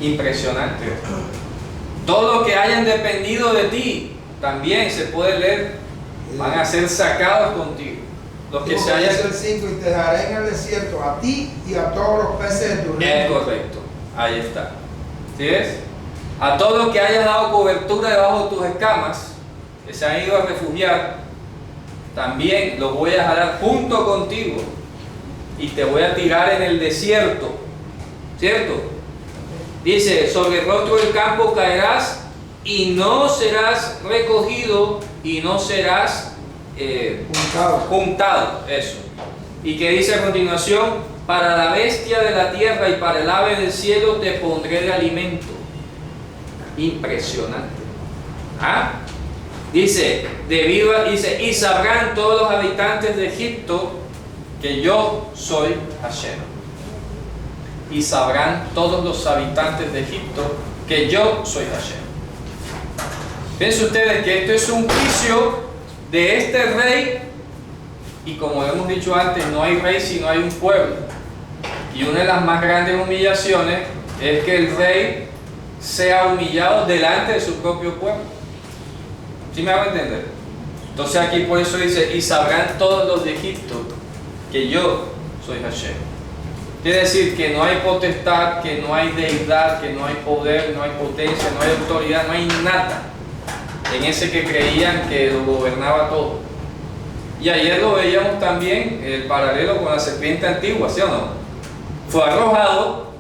Speaker 1: Impresionante. Todo lo que hayan dependido de ti, también se puede leer, van a ser sacados contigo. Los que se hayan...
Speaker 2: el 5, y te dejaré en el desierto a ti y a todos los peces de tus ríos.
Speaker 1: Es correcto. Ahí está. ¿Sí ves? A todos los que hayan dado cobertura debajo de tus escamas, que se han ido a refugiar, también los voy a jalar junto contigo y te voy a tirar en el desierto. ¿Cierto? Dice, sobre el rostro del campo caerás y no serás recogido y no serás juntado. Eso. Y que dice a continuación, para la bestia de la tierra y para el ave del cielo te pondré de alimento. Impresionante. ¿Ah? Dice, dice, y sabrán todos los habitantes de Egipto que yo soy Hashem. Y sabrán todos los habitantes de Egipto que yo soy Hashem. Piensen ustedes que esto es un juicio de este rey, y como hemos dicho antes, no hay rey si no hay un pueblo. Y una de las más grandes humillaciones es que el rey sea humillado delante de su propio pueblo. ¿Sí me hago entender? Entonces aquí por eso dice, y sabrán todos los de Egipto que yo soy Hashem. Quiere decir que no hay potestad, que no hay deidad, que no hay poder, no hay potencia, no hay autoridad, no hay nada en ese que creían que lo gobernaba todo. Y ayer lo veíamos también, el paralelo con la serpiente antigua, ¿sí o no? Fue arrojado,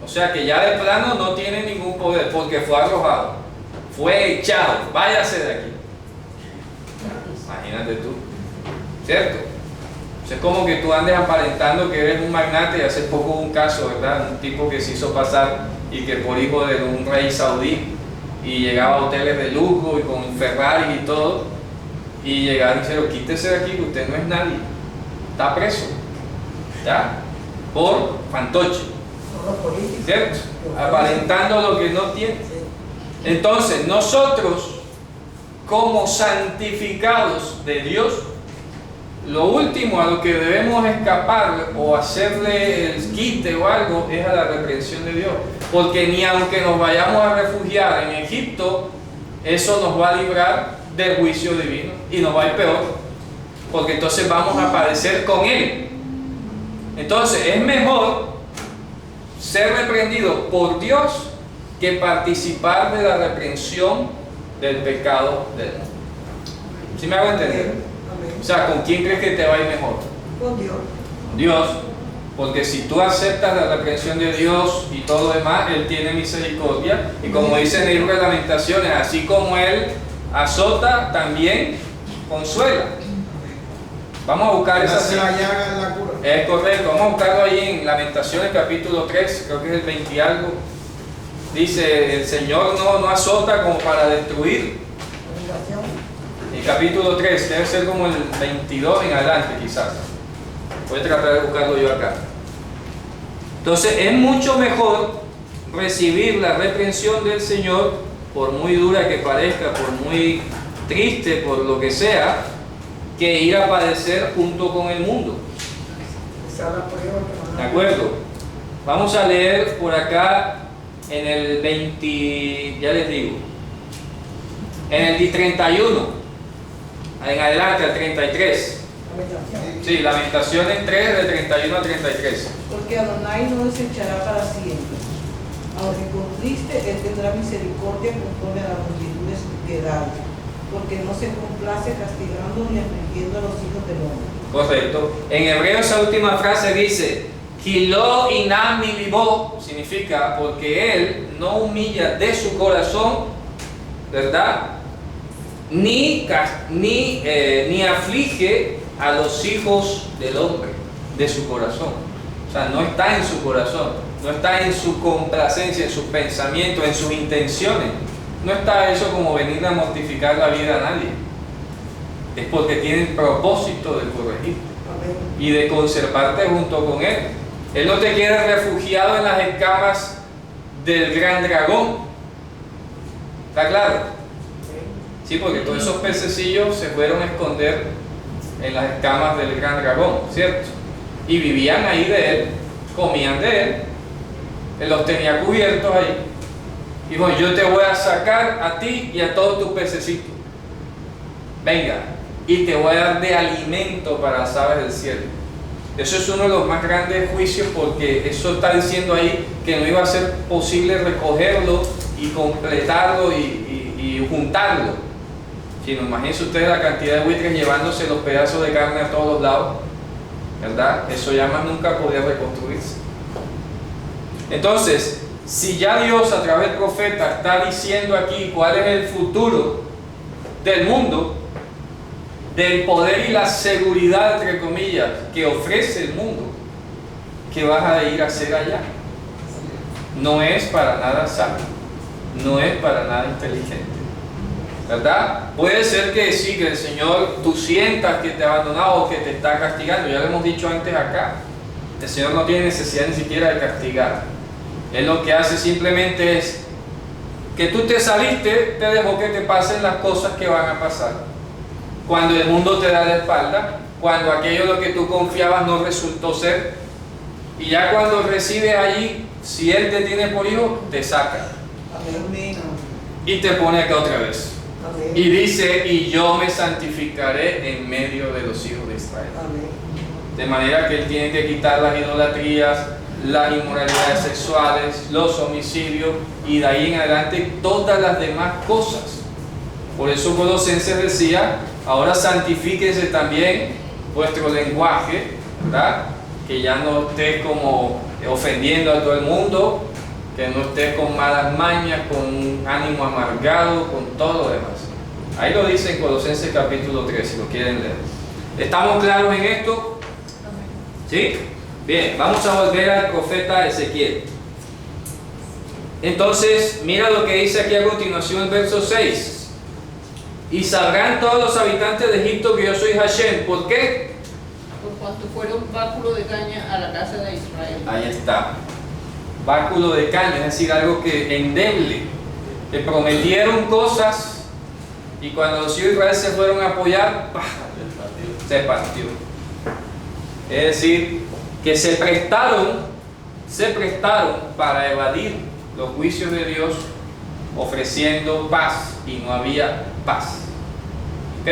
Speaker 1: o sea que ya de plano no tiene ningún poder porque fue arrojado, fue echado, váyase de aquí. Imagínate tú, ¿cierto? Es como que tú andes aparentando que eres un magnate, y hace poco hubo un caso, ¿verdad? Un tipo que se hizo pasar y que por hijo de un rey saudí, y llegaba a hoteles de lujo y con Ferrari y todo, y llegaron y dijeron, quítese de aquí, que usted no es nadie, está preso, ¿ya? Por fantoche, ¿cierto? Aparentando lo que no tiene. Entonces nosotros, como santificados de Dios, lo último a lo que debemos escapar o hacerle el quite o algo es a la reprensión de Dios, porque ni aunque nos vayamos a refugiar en Egipto, eso nos va a librar del juicio divino y nos va a ir peor, porque entonces vamos a padecer con Él. Entonces es mejor ser reprendido por Dios que participar de la reprensión del pecado del mundo. ¿Sí me hago entender? O sea, ¿con quién crees que te va a ir mejor?
Speaker 7: Con Dios.
Speaker 1: Dios, porque si tú aceptas la reprensión de Dios y todo lo demás, Él tiene misericordia, y como dice en el libro de Lamentaciones, así como Él azota, también consuela. Vamos a buscar esa cita. Es correcto, vamos a buscarlo ahí en Lamentaciones capítulo 3, creo que es el 20 y algo. dice, el Señor no azota como para destruir. En capítulo 3, debe ser como el 22 en adelante quizás. Voy a tratar de buscarlo yo acá. Entonces es mucho mejor recibir la reprensión del Señor, por muy dura que parezca, por muy triste, por lo que sea, que ir a padecer junto con el mundo. ¿De acuerdo? Vamos a leer por acá en el 20, ya les digo, en el 31, en adelante al 33. Sí, Lamentaciones 3, de 31 al 33.
Speaker 9: Porque Adonai no desechará para siempre. Aunque con triste, Él tendrá misericordia conforme a la multitud de su piedad, porque no se complace castigando ni afligiendo a los hijos del hombre.
Speaker 1: Correcto. En hebreo esa última frase dice, Kilo inam milibo, significa porque Él no humilla de su corazón, ¿verdad? Ni aflige a los hijos del hombre de su corazón. O sea, no está en su corazón, no está en su complacencia, en sus pensamientos, en sus intenciones. No está eso como venir a mortificar la vida a nadie. Es porque tiene el propósito de corregirte y de conservarte junto con Él. Él no te quiere refugiado en las escamas del gran dragón. ¿Está claro? Sí, porque todos esos pececillos se fueron a esconder en las escamas del gran dragón, ¿cierto? Y vivían ahí de Él, comían de Él los tenía cubiertos ahí. Y bueno, yo te voy a sacar a ti y a todos tus pececitos. Venga, y te voy a dar de alimento para las aves del cielo. Eso es uno de los más grandes juicios, porque eso está diciendo ahí que no iba a ser posible recogerlo y completarlo y juntarlo. Sino, imagínense ustedes la cantidad de buitres llevándose los pedazos de carne a todos los lados, ¿verdad? Eso ya más nunca podía reconstruirse. Entonces, si ya Dios a través del profeta está diciendo aquí cuál es el futuro del mundo, del poder y la seguridad, entre comillas, que ofrece el mundo, ¿qué vas a ir a hacer allá? No es para nada sabio, no es para nada inteligente, ¿verdad? Puede ser que sí, que el Señor tú sientas que te ha abandonado o que te está castigando. Ya lo hemos dicho antes acá, el Señor no tiene necesidad ni siquiera de castigar. Él lo que hace simplemente es que tú te saliste, te dejó que te pasen las cosas que van a pasar. Cuando el mundo te da la espalda, cuando aquello en lo que tú confiabas no resultó ser, y ya cuando recibes allí, si Él te tiene por hijo, te saca.
Speaker 9: Amén.
Speaker 1: Y te pone acá otra vez.
Speaker 7: Amén.
Speaker 1: Y dice, y yo me santificaré en medio de los hijos de Israel.
Speaker 7: Amén.
Speaker 1: De manera que Él tiene que quitar las idolatrías, las inmoralidades sexuales, los homicidios y de ahí en adelante todas las demás cosas. Por eso Colosenses decía, ahora santifíquense también vuestro lenguaje, ¿verdad? Que ya no estés como ofendiendo a todo el mundo, que no estés con malas mañas, con un ánimo amargado, con todo lo demás. Ahí lo dice en Colosenses capítulo 3, si lo quieren leer. ¿Estamos claros en esto? ¿Sí? Bien, vamos a volver al profeta Ezequiel. Entonces, mira lo que dice aquí a continuación el verso 6. Y sabrán todos los habitantes de Egipto que yo soy Hashem. ¿Por qué?
Speaker 10: Por cuanto fueron báculo de caña a la casa de Israel.
Speaker 1: Ahí está. Báculo de caña, es decir, algo que endeble. Le prometieron cosas y cuando los hijos de Israel se fueron a apoyar, ¡pah! Se partió. Es decir, que se prestaron para evadir los juicios de Dios, ofreciendo paz, y no había paz. ¿Ok?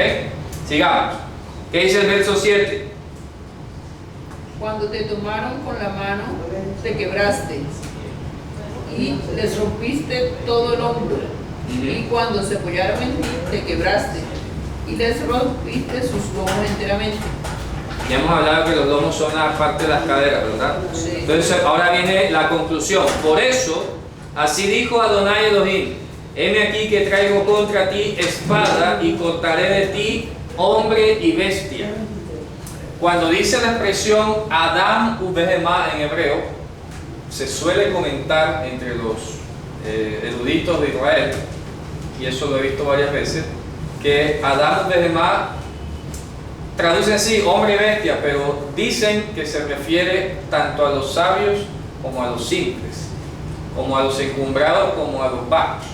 Speaker 1: Sigamos. ¿Qué dice el verso 7?
Speaker 10: Cuando te tomaron con la mano, te quebraste y les rompiste todo el hombro. Y cuando se apoyaron en ti, te quebraste y les rompiste sus lomos enteramente.
Speaker 1: Ya hemos hablado que los lomos son la parte de las caderas, ¿verdad?
Speaker 10: Sí.
Speaker 1: Entonces ahora viene la conclusión. Por eso, así dijo Adonai Elohim: heme aquí que traigo contra ti espada y cortaré de ti hombre y bestia. Cuando dice la expresión Adam Ubehemá en hebreo, se suele comentar entre los eruditos de Israel, y eso lo he visto varias veces, que Adán Behemá traducen así, hombre y bestia, pero dicen que se refiere tanto a los sabios como a los simples, como a los encumbrados como a los bajos.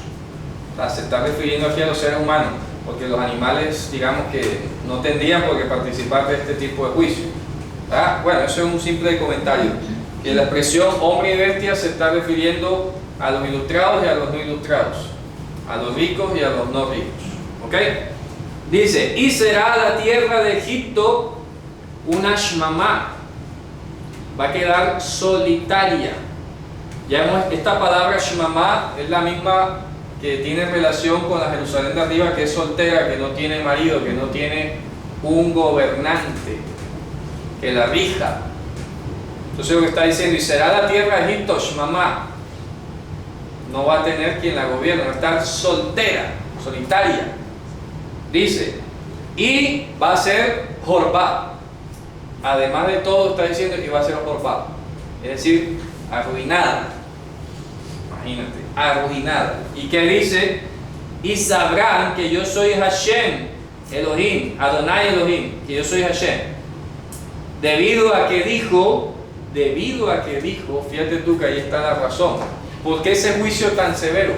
Speaker 1: O sea, se está refiriendo aquí a los seres humanos, porque los animales, digamos que no tendrían por qué participar de este tipo de juicio. ¿Ah? Bueno, eso es un simple comentario. Que la expresión hombre y bestia se está refiriendo a los ilustrados y a los no ilustrados, a los ricos y a los no ricos. ¿Ok? Dice, y será la tierra de Egipto una shmamá, va a quedar solitaria. Esta palabra shmamá es la misma que tiene relación con la Jerusalén de arriba, que es soltera, que no tiene marido, que no tiene un gobernante que la rija. Entonces lo que está diciendo, y será la tierra de Egipto shmamá, no va a tener quien la gobierne, va a estar soltera, solitaria. Dice, y va a ser Jorbá. Además de todo, está diciendo que va a ser Jorbá, es decir, arruinada. Imagínate, arruinada. ¿Y qué dice? Y sabrán que yo soy Hashem Elohim, Adonai Elohim, que yo soy Hashem. Debido a que dijo, fíjate tú que ahí está la razón. ¿Por qué ese juicio tan severo?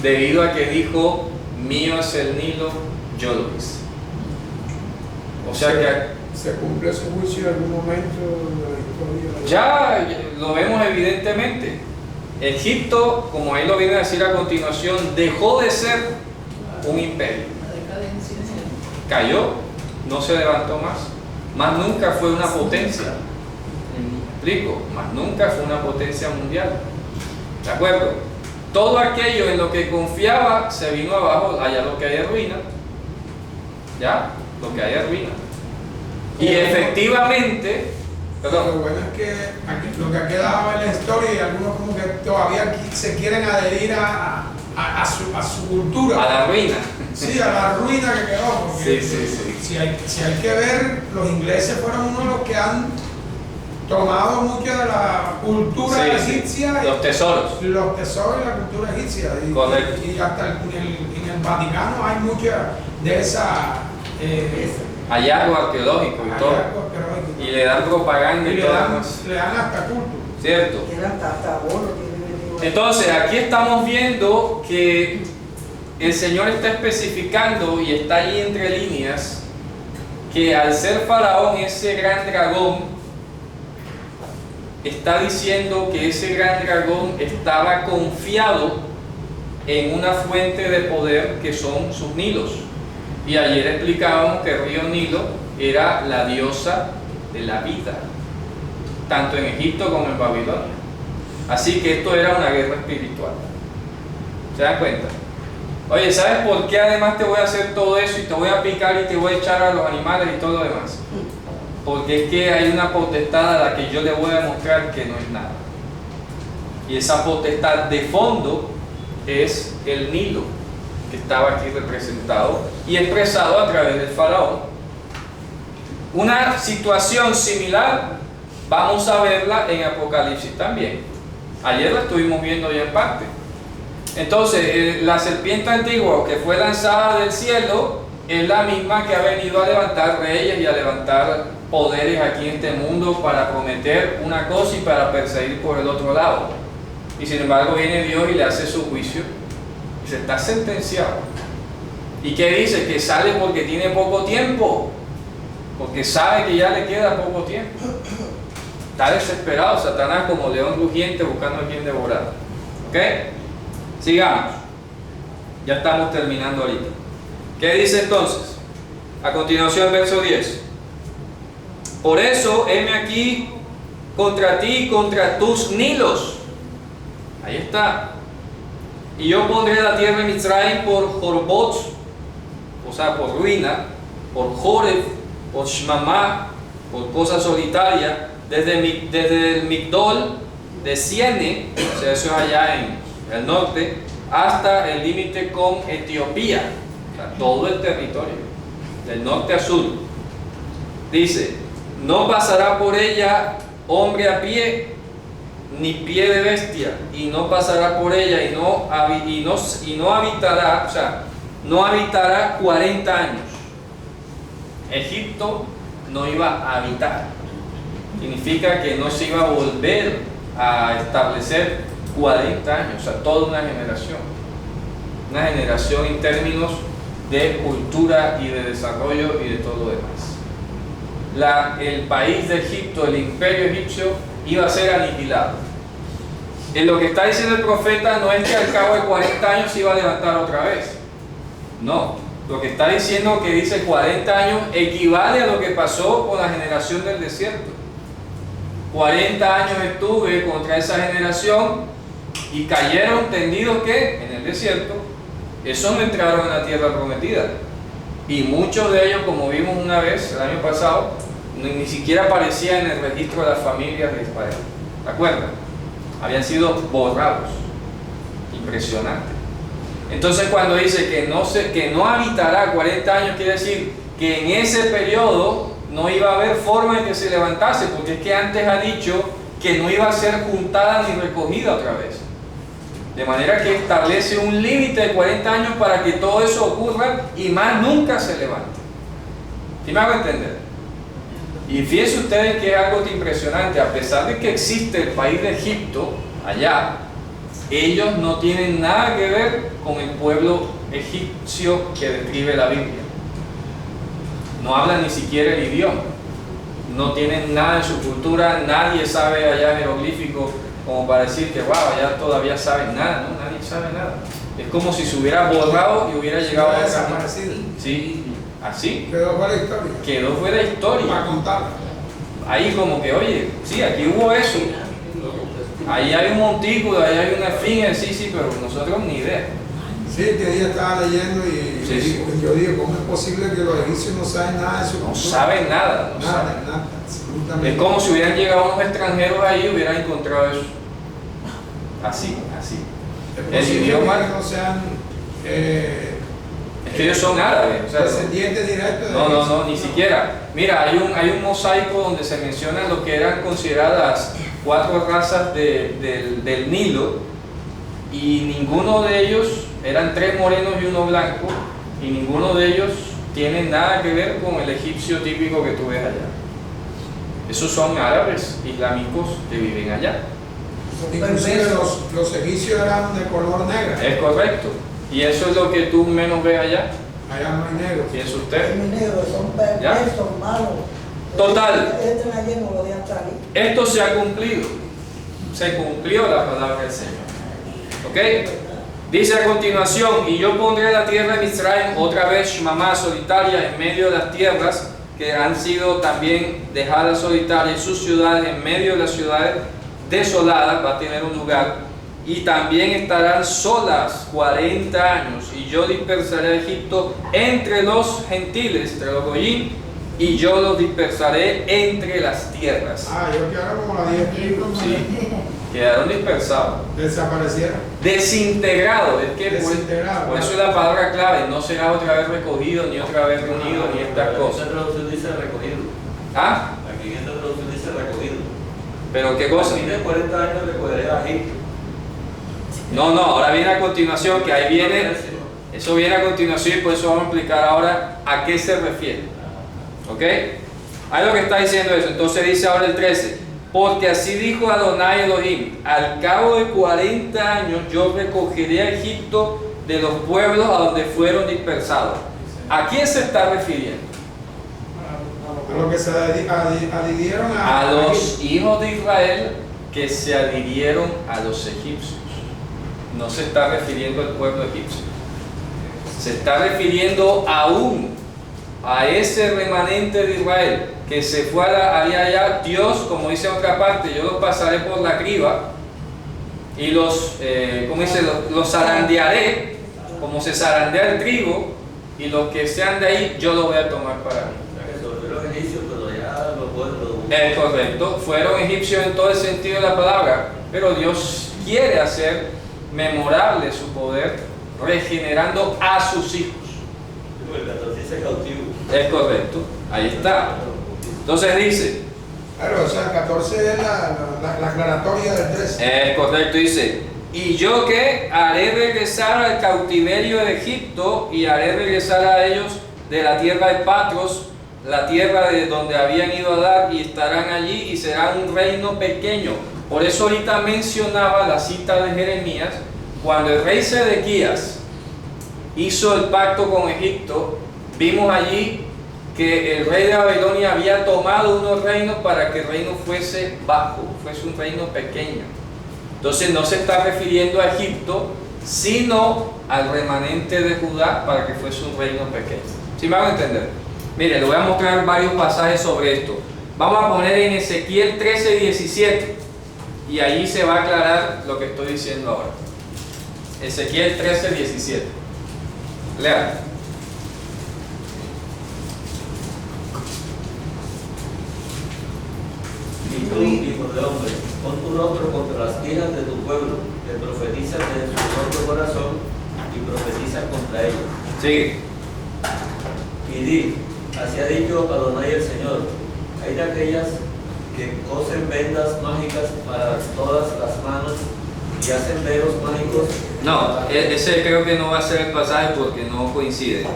Speaker 1: Debido a que dijo, mío es el Nilo, yo lo hice. O sea que
Speaker 2: ¿se cumple ese juicio en algún momento de la historia?
Speaker 1: Ya lo vemos evidentemente. Egipto, como ahí lo viene a decir a continuación, dejó de ser un imperio. Cayó, no se levantó más nunca fue una potencia. ¿Me explico? Más nunca fue una potencia mundial. ¿De acuerdo? Todo aquello en lo que confiaba se vino abajo, allá lo que hay es ruina. ¿Ya? Lo que hay es ruina. Y efectivamente, perdón.
Speaker 2: Lo bueno es que lo que ha quedado en la historia, y algunos como que todavía se quieren adherir a su cultura.
Speaker 1: A la ruina.
Speaker 2: Sí, a la ruina que quedó. Porque
Speaker 1: Sí.
Speaker 2: Si hay que ver, los ingleses fueron uno de los que han tomado mucha de la cultura egipcia.
Speaker 1: Los tesoros.
Speaker 2: Los tesoros de la cultura egipcia.
Speaker 1: Correcto.
Speaker 2: Y hasta en el Vaticano hay mucha de esa...
Speaker 1: hallazgo arqueológico y todo. Y le dan propaganda y todo demás.
Speaker 2: Le dan hasta culto.
Speaker 1: ¿Cierto?
Speaker 7: Tiene hasta bono.
Speaker 1: Entonces, aquí estamos viendo que el Señor está especificando y está ahí entre líneas que al ser Faraón ese gran dragón, está diciendo que ese gran dragón estaba confiado en una fuente de poder que son sus Nilos. Y ayer explicábamos que el río Nilo era la diosa de la vida, tanto en Egipto como en Babilonia. Así que esto era una guerra espiritual. ¿Se dan cuenta? Oye, ¿sabes por qué además te voy a hacer todo eso y te voy a picar y te voy a echar a los animales y todo lo demás? Porque es que hay una potestad a la que yo le voy a demostrar que no es nada. Y esa potestad de fondo es el Nilo, que estaba aquí representado y expresado a través del faraón. Una situación similar vamos a verla en Apocalipsis también. Ayer la estuvimos viendo ya en parte. Entonces, la serpiente antigua que fue lanzada del cielo es la misma que ha venido a levantar reyes y a levantar poderes aquí en este mundo para prometer una cosa y para perseguir por el otro lado. Y sin embargo viene Dios y le hace su juicio y se está sentenciado. ¿Y qué dice? Que sale porque tiene poco tiempo, porque sabe que ya le queda poco tiempo. Está desesperado Satanás como león rugiente buscando a quien devorar. ¿Ok? Sigamos. Ya estamos terminando ahorita. ¿Qué dice entonces? A continuación, verso 10. Por eso, heme aquí contra ti y contra tus Nilos. Ahí está. Y yo pondré la tierra de Mitzrayim por Jorbot, o sea, por ruina, por Joreb, por Shmamá, por cosa solitaria, desde el Migdol de Siene, o sea, eso es allá en el norte, hasta el límite con Etiopía, o sea, todo el territorio, del norte a sur. Dice, no pasará por ella hombre a pie, ni pie de bestia, y no pasará por ella, y no habitará, o sea, no habitará 40 años. Egipto no iba a habitar. Significa que no se iba a volver a establecer 40 años, o sea, toda una generación. Una generación en términos de cultura y de desarrollo y de todo lo demás. El país de Egipto, el imperio egipcio, iba a ser aniquilado. En lo que está diciendo el profeta no es que al cabo de 40 años se iba a levantar otra vez. No, lo que está diciendo, que dice 40 años, equivale a lo que pasó con la generación del desierto. 40 años estuve contra esa generación y cayeron tendidos, ¿qué? En el desierto. Esos no entraron en la tierra prometida. Y muchos de ellos, como vimos una vez el año pasado, ni siquiera aparecían en el registro de las familias de Israel. ¿De acuerdo? Habían sido borrados. Impresionante. Entonces, cuando dice que no habitará 40 años, quiere decir que en ese periodo no iba a haber forma de que se levantase, porque es que antes ha dicho que no iba a ser juntada ni recogida otra vez. De manera que establece un límite de 40 años para que todo eso ocurra y más nunca se levante. ¿Sí me hago entender? Y fíjense ustedes que es algo impresionante. A pesar de que existe el país de Egipto allá, ellos no tienen nada que ver con el pueblo egipcio que describe la Biblia. No hablan ni siquiera el idioma. No tienen nada en su cultura. Nadie sabe allá jeroglífico como para decir que wow, allá todavía saben nada. No, nadie sabe nada. Es como si se hubiera borrado y hubiera llegado a
Speaker 2: desaparecido.
Speaker 1: Sí, así.
Speaker 2: Quedó fuera de historia.
Speaker 1: Quedó fuera de historia.
Speaker 2: Para contarla.
Speaker 1: Ahí como que, oye, sí, aquí hubo eso. Ahí hay un montículo, ahí hay una esfinge, sí, pero nosotros ni idea.
Speaker 2: Sí, que día estaba leyendo y yo digo, ¿cómo es posible que los egipcios no saben nada de su cultura?
Speaker 1: No saben nada, no saben.
Speaker 2: Nada, absolutamente.
Speaker 1: Es como si hubieran llegado unos extranjeros ahí y hubieran encontrado eso. Así.
Speaker 2: Es
Speaker 1: El idioma.
Speaker 2: que no sean
Speaker 1: Es que ellos son árabes, o sea,
Speaker 2: descendientes directos de
Speaker 1: no, ni siquiera. Mira, hay un mosaico donde se menciona lo que eran consideradas 4 razas del Nilo, y ninguno de ellos, eran 3 morenos y 1 blanco, y ninguno de ellos tiene nada que ver con el egipcio típico que tú ves allá. Esos son árabes islámicos que viven allá.
Speaker 2: Inclusive los egipcios eran de color negro.
Speaker 1: Es correcto. Y eso es lo que tú menos ves allá.
Speaker 2: Allá no hay negros.
Speaker 1: ¿Quién es usted?
Speaker 7: Los negros son perversos, malos.
Speaker 1: Total.
Speaker 7: Entran allí en lo de atrás.
Speaker 1: Esto se ha cumplido. Se cumplió la palabra del Señor. ¿Ok? Dice a continuación: y yo pondré la tierra de Misraim otra vez mamá solitaria en medio de las tierras que han sido también dejadas solitarias, sus ciudades en medio de las ciudades desoladas, va a tener un lugar, y también estarán solas 40 años, y yo dispersaré a Egipto entre los gentiles, entre los goyim, y yo los dispersaré entre las tierras.
Speaker 2: Yo quedaron como las 10 tribus.
Speaker 1: Sí, quedaron dispersados.
Speaker 2: Desaparecieron.
Speaker 1: Desintegrados, es que
Speaker 2: Desintegrado.
Speaker 1: por eso es la palabra clave, no será otra vez recogido, ni otra vez reunido, ni estas cosas.
Speaker 5: Esta traducción dice recogido.
Speaker 1: ¿Ah?
Speaker 5: Aquí en esta traducción dice recogido.
Speaker 1: ¿Pero qué cosa?
Speaker 5: A fin de 40 años recogeré a Egipto.
Speaker 1: No, ahora viene a continuación, que ahí viene, eso viene a continuación, y por eso vamos a explicar ahora a qué se refiere. ¿Ok? Ahí lo que está diciendo eso. Entonces dice ahora el 13: porque así dijo Adonai Elohim, al cabo de 40 años yo recogeré a Egipto de los pueblos a donde fueron dispersados. ¿A quién se está refiriendo?
Speaker 2: A lo que se adhirieron
Speaker 1: A los hijos de Israel que se adhirieron a los egipcios. No se está refiriendo al pueblo egipcio. Se está refiriendo aún a ese remanente de Israel que se fue allá. Dios, como dice en otra parte, yo los pasaré por la criba y los zarandearé, como se zarandea el trigo, y los que sean de ahí yo los voy a tomar para mí.
Speaker 5: Los egipcios, pero ya los pueblos.
Speaker 1: Es correcto, fueron egipcios en todo el sentido de la palabra, pero Dios quiere hacer memorable su poder regenerando a sus hijos.
Speaker 5: El 14 dice cautivo.
Speaker 1: Es correcto, ahí está. Entonces dice:
Speaker 2: Claro, o sea, el 14 es la aclaratoria del 13.
Speaker 1: Correcto, dice, y yo que haré regresar al cautiverio de Egipto y haré regresar a ellos de la tierra de Patros, la tierra de donde habían ido a dar, y estarán allí y serán un reino pequeño. Por eso ahorita mencionaba la cita de Jeremías, cuando el rey Sedequías hizo el pacto con Egipto, vimos allí que el rey de Babilonia había tomado unos reinos para que el reino fuese bajo, fuese un reino pequeño. Entonces no se está refiriendo a Egipto, sino al remanente de Judá para que fuese un reino pequeño. ¿Sí me van a entender? Mire, le voy a mostrar varios pasajes sobre esto. Vamos a poner en Ezequiel 13:17 y allí se va a aclarar lo que estoy diciendo ahora. Ezequiel 13:17. Lean.
Speaker 5: Y tú, hijo de hombre, pon tu rostro contra las hijas de tu pueblo, que profetizan de su propio corazón y profetizan contra ellos.
Speaker 1: Sí.
Speaker 5: Y di, así ha dicho Adonai el Señor, hay de aquellas que cosen vendas mágicas para todas las manos y hacen velos mágicos.
Speaker 1: No, ese creo que no va a ser el pasaje porque no coincide.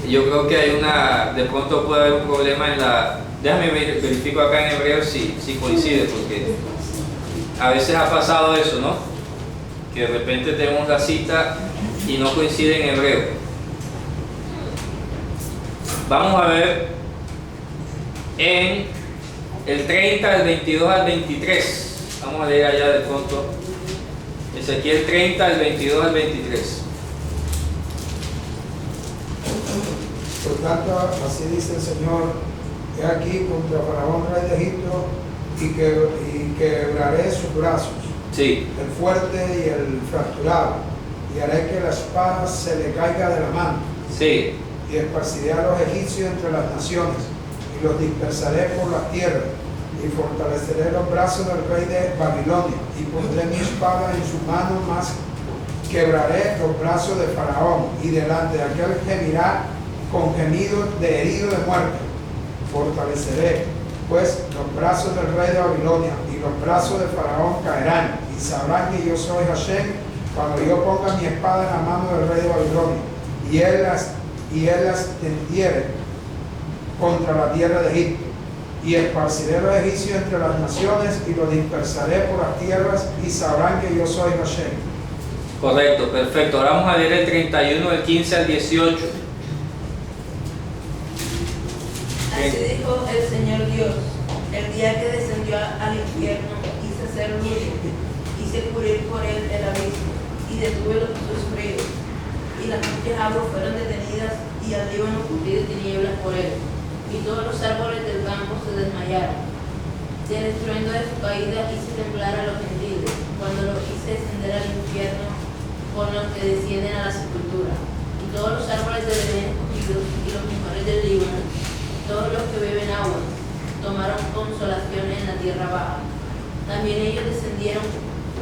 Speaker 1: Yo creo que hay de pronto puede haber un problema en la... Déjame verifico acá en hebreo si coincide, porque a veces ha pasado eso, ¿no? Que de repente tenemos la cita y no coincide en hebreo. Vamos a ver en el 30, del 22 al 23. Vamos a leer allá de pronto. Ezequiel 30, del 22 al 23.
Speaker 2: Por tanto, así dice el Señor: he aquí contra Faraón, rey de Egipto, y quebraré sus brazos,
Speaker 1: Sí.
Speaker 2: el fuerte y el fracturado, y haré que la espada se le caiga de la mano.
Speaker 1: Sí.
Speaker 2: Y esparciré a los egipcios entre las naciones, y los dispersaré por las tierras, y fortaleceré los brazos del rey de Babilonia, y pondré mi espada en su mano, mas quebraré los brazos de Faraón, y delante de aquel gemirá con gemidos de herido de muerte. Fortaleceré pues los brazos del rey de Babilonia, y los brazos de Faraón caerán, y sabrán que yo soy Hashem cuando yo ponga mi espada en la mano del rey de Babilonia, y él las tendiere contra la tierra de Egipto. Y esparciré los egipcios entre las naciones, y los dispersaré por las tierras, y sabrán que yo soy Hashem.
Speaker 1: Correcto, perfecto. Ahora vamos a leer el 31, del 15 al 18.
Speaker 3: Así dijo el Señor Dios: el día que descendió al infierno, hice hacer luz, hice cubrir por él el abismo, y detuve sus ríos, y las muchas aguas fueron detenidas, y al Líbano cubrí de tinieblas por él, y todos los árboles del campo se desmayaron. Del estruendo de su caída hice temblar a los gentiles, cuando los hice descender al infierno con los que descienden a la sepultura, y todos los árboles de Edén escogidos, y los mejores del Líbano, todos los que beben agua, tomaron consolación en la tierra baja. También ellos descendieron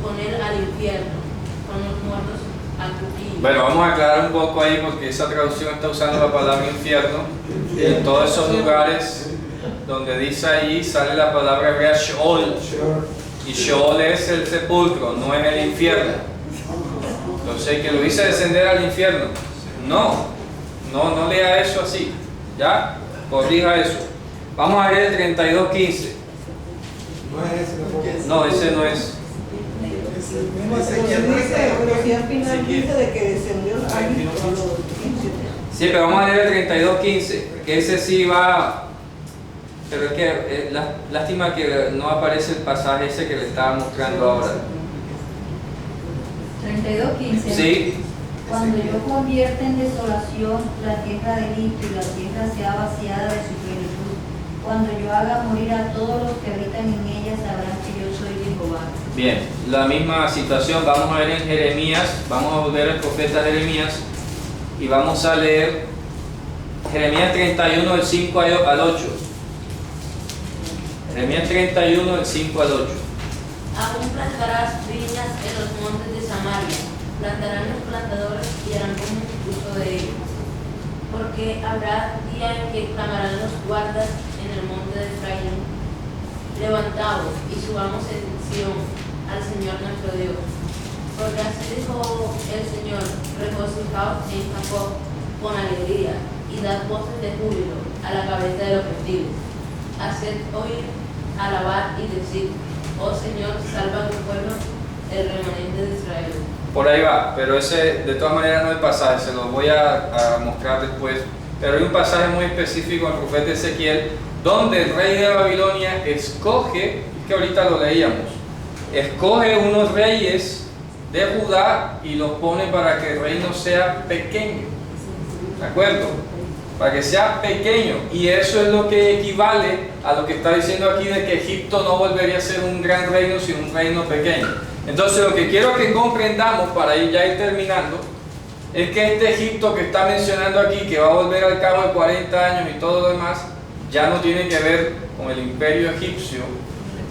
Speaker 3: con él al infierno, con los muertos al cuchillo.
Speaker 1: Bueno, vamos a aclarar un poco ahí porque esa traducción está usando la palabra infierno. Y en todos esos lugares donde dice ahí sale la palabra hebrea Sheol. Y Sheol es el sepulcro, no es el infierno. Entonces, que lo hice descender al infierno. No lea eso así. ¿Ya? Corrija eso. Vamos a leer el 32:15.
Speaker 2: No es ese tampoco.
Speaker 1: No, ese no es.
Speaker 9: Pero si al final dice de que descendió al infierno.
Speaker 1: Sí, pero vamos a leer el 32:15, que ese sí va. Pero es que lástima que no aparece el pasaje ese que le estaba mostrando ahora.
Speaker 4: 32:15.
Speaker 1: Sí.
Speaker 4: Cuando yo convierta en desolación la tierra de Egipto, y la tierra sea vaciada de su plenitud, cuando yo haga morir a todos los que habitan en ella, sabrán que yo soy Jehová.
Speaker 1: Bien, la misma situación. Vamos a ver en Jeremías, vamos a volver al profeta Jeremías y vamos a leer Jeremías 31, del 5 al 8. Jeremías 31, del 5 al 8.
Speaker 3: Aún plantarás viñas en los montes de Samaria, plantarán los plantadores y harán como uso de ellos. Porque habrá día en que clamarán los guardas en el monte de Efraín, levantaos y subamos en Sión al Señor nuestro Dios. Porque así dijo el Señor: regocijaos en Jacob con alegría, y dad voces de júbilo a la cabeza del oprimido. Haced oír, alabad y decid: oh Señor, salva a tu pueblo, el remanente de Israel.
Speaker 1: Por ahí va, pero ese de todas maneras no es el pasaje, se lo voy a mostrar después. Pero hay un pasaje muy específico en el profeta Ezequiel, donde el rey de Babilonia escoge, que ahorita lo leíamos, escoge unos reyes de Judá y los pone para que el reino sea pequeño. ¿De acuerdo? Para que sea pequeño. Y eso es lo que equivale a lo que está diciendo aquí de que Egipto no volvería a ser un gran reino, sino un reino pequeño. Entonces lo que quiero que comprendamos para ir terminando es que este Egipto que está mencionando aquí, que va a volver al cabo de 40 años y todo lo demás, ya no tiene que ver con el imperio egipcio,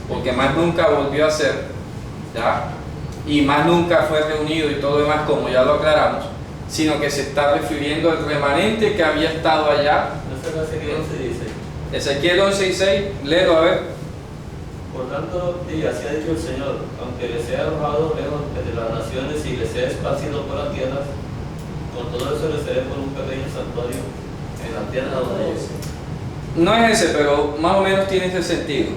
Speaker 1: porque más nunca volvió a ser, ¿ya? Y más nunca fue reunido y todo lo demás, como ya lo aclaramos, sino que se está refiriendo al remanente que había estado allá.
Speaker 5: No sé, Ezequiel 11:16.
Speaker 1: Ezequiel 11:16, léelo a ver.
Speaker 5: Por tanto, y así ha dicho el Señor: aunque les sea arrojado lejos de las naciones y les sea esparcido por las tierras, con todo eso les seré por un pequeño santuario en la tierra donde yo sé.
Speaker 1: No es ese, pero más o menos tiene ese sentido.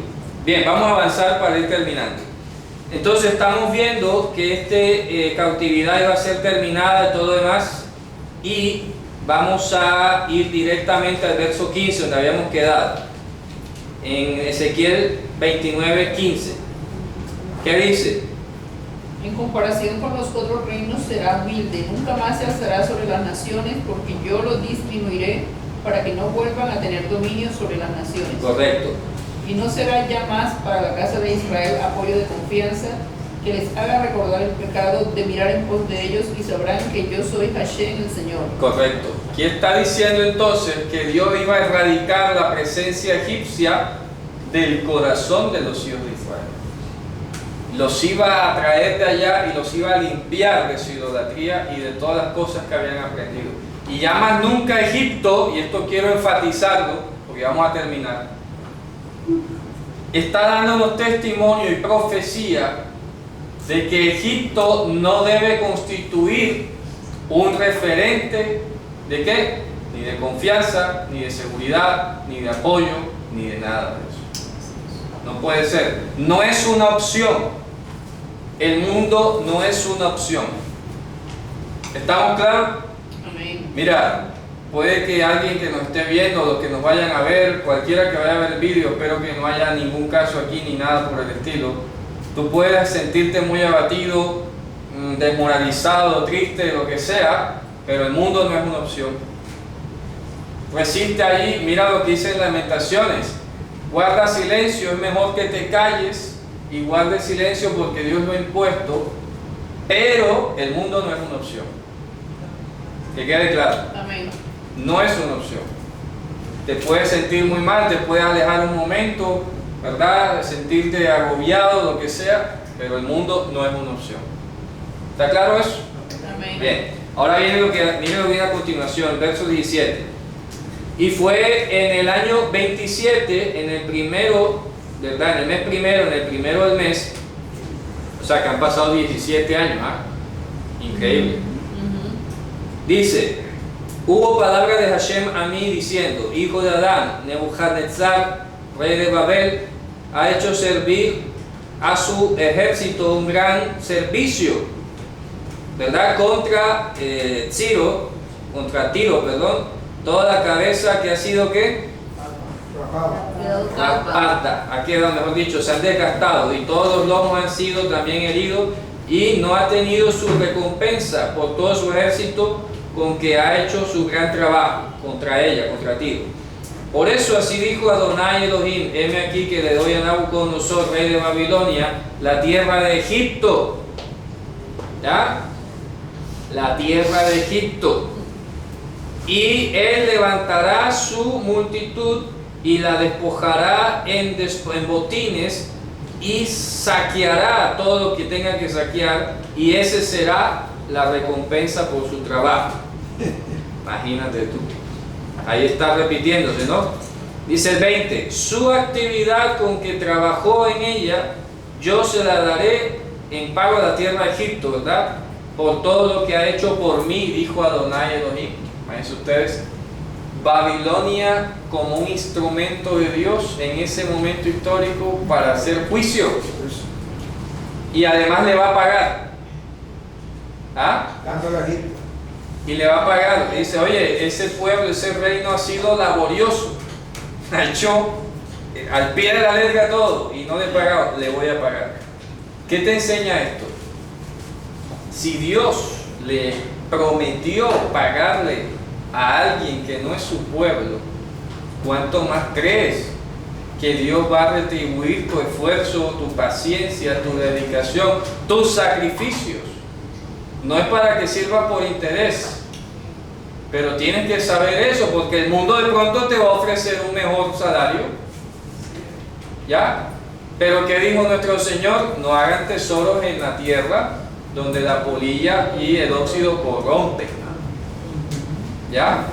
Speaker 1: Bien, vamos a avanzar para ir terminando. Entonces estamos viendo que esta cautividad iba a ser terminada y todo lo demás, y vamos a ir directamente al verso 15 donde habíamos quedado, en Ezequiel 29:15. ¿Qué dice?
Speaker 10: En comparación con los otros reinos será humilde, nunca más se alzará sobre las naciones, porque yo lo disminuiré para que no vuelvan a tener dominio sobre las naciones.
Speaker 1: Correcto.
Speaker 10: Y no será ya más para la casa de Israel apoyo de confianza que les haga recordar el pecado de mirar en pos de ellos, y sabrán que yo soy Hashem el Señor.
Speaker 1: Correcto. Aquí está diciendo entonces que Dios iba a erradicar la presencia egipcia del corazón de los hijos de Israel. Los iba a traer de allá y los iba a limpiar de su idolatría y de todas las cosas que habían aprendido. Y ya más nunca Egipto, y esto quiero enfatizarlo porque vamos a terminar, está dándonos testimonio y profecía de que Egipto no debe constituir un referente de qué, ni de confianza, ni de seguridad, ni de apoyo, ni de nada de eso. No puede ser, no es una opción. El mundo no es una opción. ¿Estamos claros?
Speaker 10: Amén.
Speaker 1: Mira, puede que alguien que nos esté viendo, los que nos vayan a ver, cualquiera que vaya a ver el vídeo, espero que no haya ningún caso aquí ni nada por el estilo, tú puedes sentirte muy abatido, desmoralizado, triste, lo que sea, pero el mundo no es una opción. Resiste ahí, mira lo que dice en Lamentaciones: guarda silencio, es mejor que te calles y guarde silencio porque Dios lo ha impuesto, pero el mundo no es una opción. Que quede claro.
Speaker 10: Amén.
Speaker 1: No es una opción. Te puedes sentir muy mal, te puedes alejar un momento, ¿verdad? Sentirte agobiado, lo que sea, pero el mundo no es una opción. ¿Está claro eso?
Speaker 10: Amén.
Speaker 1: Bien. Ahora viene lo que viene a continuación, el verso 17. Y fue en el año 27, en el primero, ¿verdad? En el mes primero, en el primero del mes, o sea que han pasado 17 años, ¿ah? Increíble. Dice: hubo palabra de Hashem a mí diciendo: hijo de Adán, Nebuchadnezzar, rey de Babel, ha hecho servir a su ejército un gran servicio, ¿verdad? Contra Tiro, toda la cabeza que ha sido ¿qué? Aparta, ha quedado, mejor dicho, se han desgastado, y todos los lomos han sido también heridos, y no ha tenido su recompensa por todo su ejército con que ha hecho su gran trabajo contra ella, contra Tiro. Por eso así dijo Adonai Elohim: heme aquí que le doy a Nabucodonosor, rey de Babilonia, la tierra de Egipto. ¿Ya? La tierra de Egipto. Y él levantará su multitud y la despojará en botines, y saqueará todo lo que tenga que saquear, y ese será la recompensa por su trabajo. Imagínate tú. Ahí está repitiéndose, ¿no? Dice el 20, su actividad con que trabajó en ella, yo se la daré en pago a la tierra de Egipto, ¿verdad? Por todo lo que ha hecho por mí, dijo Adonai Elohim. Imagínense ustedes, Babilonia como un instrumento de Dios en ese momento histórico para hacer juicio. Y además le va a pagar. ¿Ah?
Speaker 2: Dándole a Egipto.
Speaker 1: Y le va a pagar. Le dice, oye, ese pueblo, ese reino ha sido laborioso. Ha hecho al pie de la letra todo y no le he pagado, le voy a pagar. ¿Qué te enseña esto? Si Dios le prometió pagarle a alguien que no es su pueblo, ¿cuánto más crees que Dios va a retribuir tu esfuerzo, tu paciencia, tu dedicación, tus sacrificios? No es para que sirva por interés, pero tienes que saber eso, porque el mundo de pronto te va a ofrecer un mejor salario, ¿ya? Pero ¿qué dijo nuestro Señor? No hagan tesoros en la tierra, donde la polilla y el óxido corrompen, ¿ya?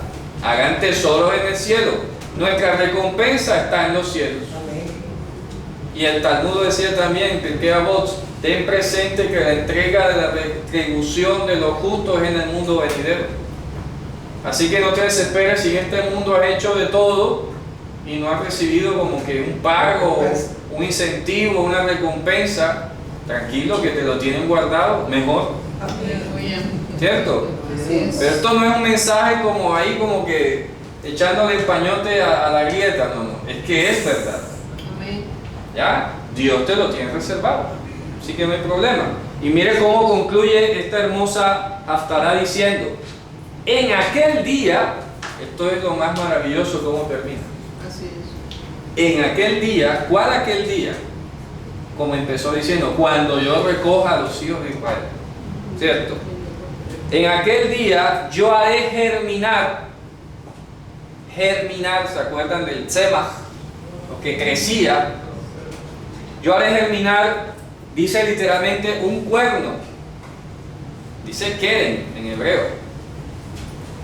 Speaker 1: Hagan tesoros en el cielo. Nuestra recompensa está en los cielos. Y el Talmud decía también, Pirkei Avot, ten presente que la entrega de la retribución de los justos es en el mundo venidero. Así que no te desesperes si en este mundo has hecho de todo y no has recibido como que un pago, un incentivo, una recompensa. Tranquilo, que te lo tienen guardado, mejor. ¿Cierto? Pero esto no es un mensaje como ahí, como que echándole el pañote a la grieta, no, es que es verdad. ¿Ya? Dios te lo tiene reservado, así que no hay problema. Y mire cómo concluye esta hermosa Haftará diciendo, en aquel día, esto es lo más maravilloso cómo termina.
Speaker 10: Así es.
Speaker 1: En aquel día, ¿cuál aquel día? Como empezó diciendo, cuando yo recoja a los hijos de Israel, ¿cierto? En aquel día yo haré germinar, ¿se acuerdan del tzemach? Lo que crecía. Yo haré germinar, dice literalmente un cuerno, dice keren en hebreo,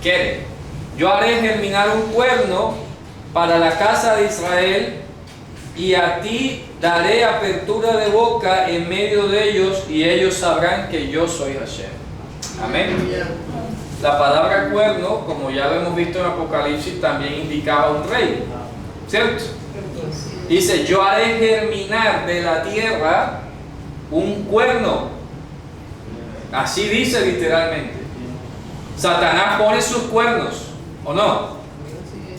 Speaker 1: keren. Yo haré germinar un cuerno para la casa de Israel, y a ti daré apertura de boca en medio de ellos, y ellos sabrán que yo soy Hashem. Amén. La palabra cuerno, como ya lo hemos visto en Apocalipsis, también indicaba un rey, ¿cierto? Dice, yo haré germinar de la tierra un cuerno. Así dice literalmente. Satanás pone sus cuernos, ¿o no?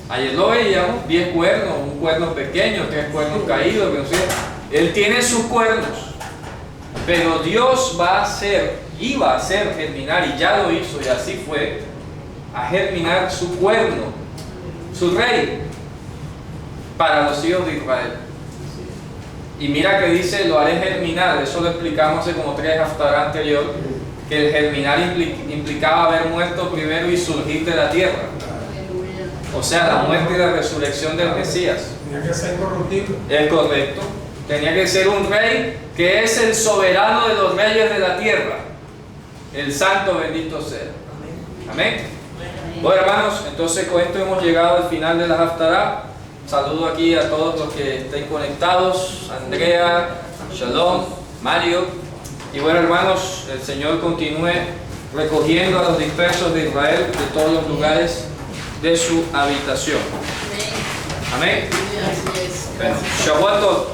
Speaker 1: Ayer lo veíamos, 10 cuernos, un cuerno pequeño, 3 cuernos caídos, no sé. Él tiene sus cuernos, pero Dios iba a hacer germinar, y ya lo hizo, y así fue, a germinar su cuerno, su rey, para los hijos de Israel. Y mira que dice, lo haré germinar, eso lo explicamos hace como 3 haftará anterior, que el germinar implicaba haber muerto primero y surgir de la tierra. O sea, la muerte y la resurrección del Mesías.
Speaker 2: Tenía que ser corruptible.
Speaker 1: Es correcto. Tenía que ser un rey que es el soberano de los reyes de la tierra. El santo bendito sea. Amén. Bueno, hermanos, entonces con esto hemos llegado al final de la haftará. Saludo aquí a todos los que estén conectados. Andrea, Shalom, Mario. Y bueno, hermanos, el Señor continúe recogiendo a los dispersos de Israel de todos los lugares de su habitación. Amén.
Speaker 10: Así es.
Speaker 1: Bueno, Shabbat Tov.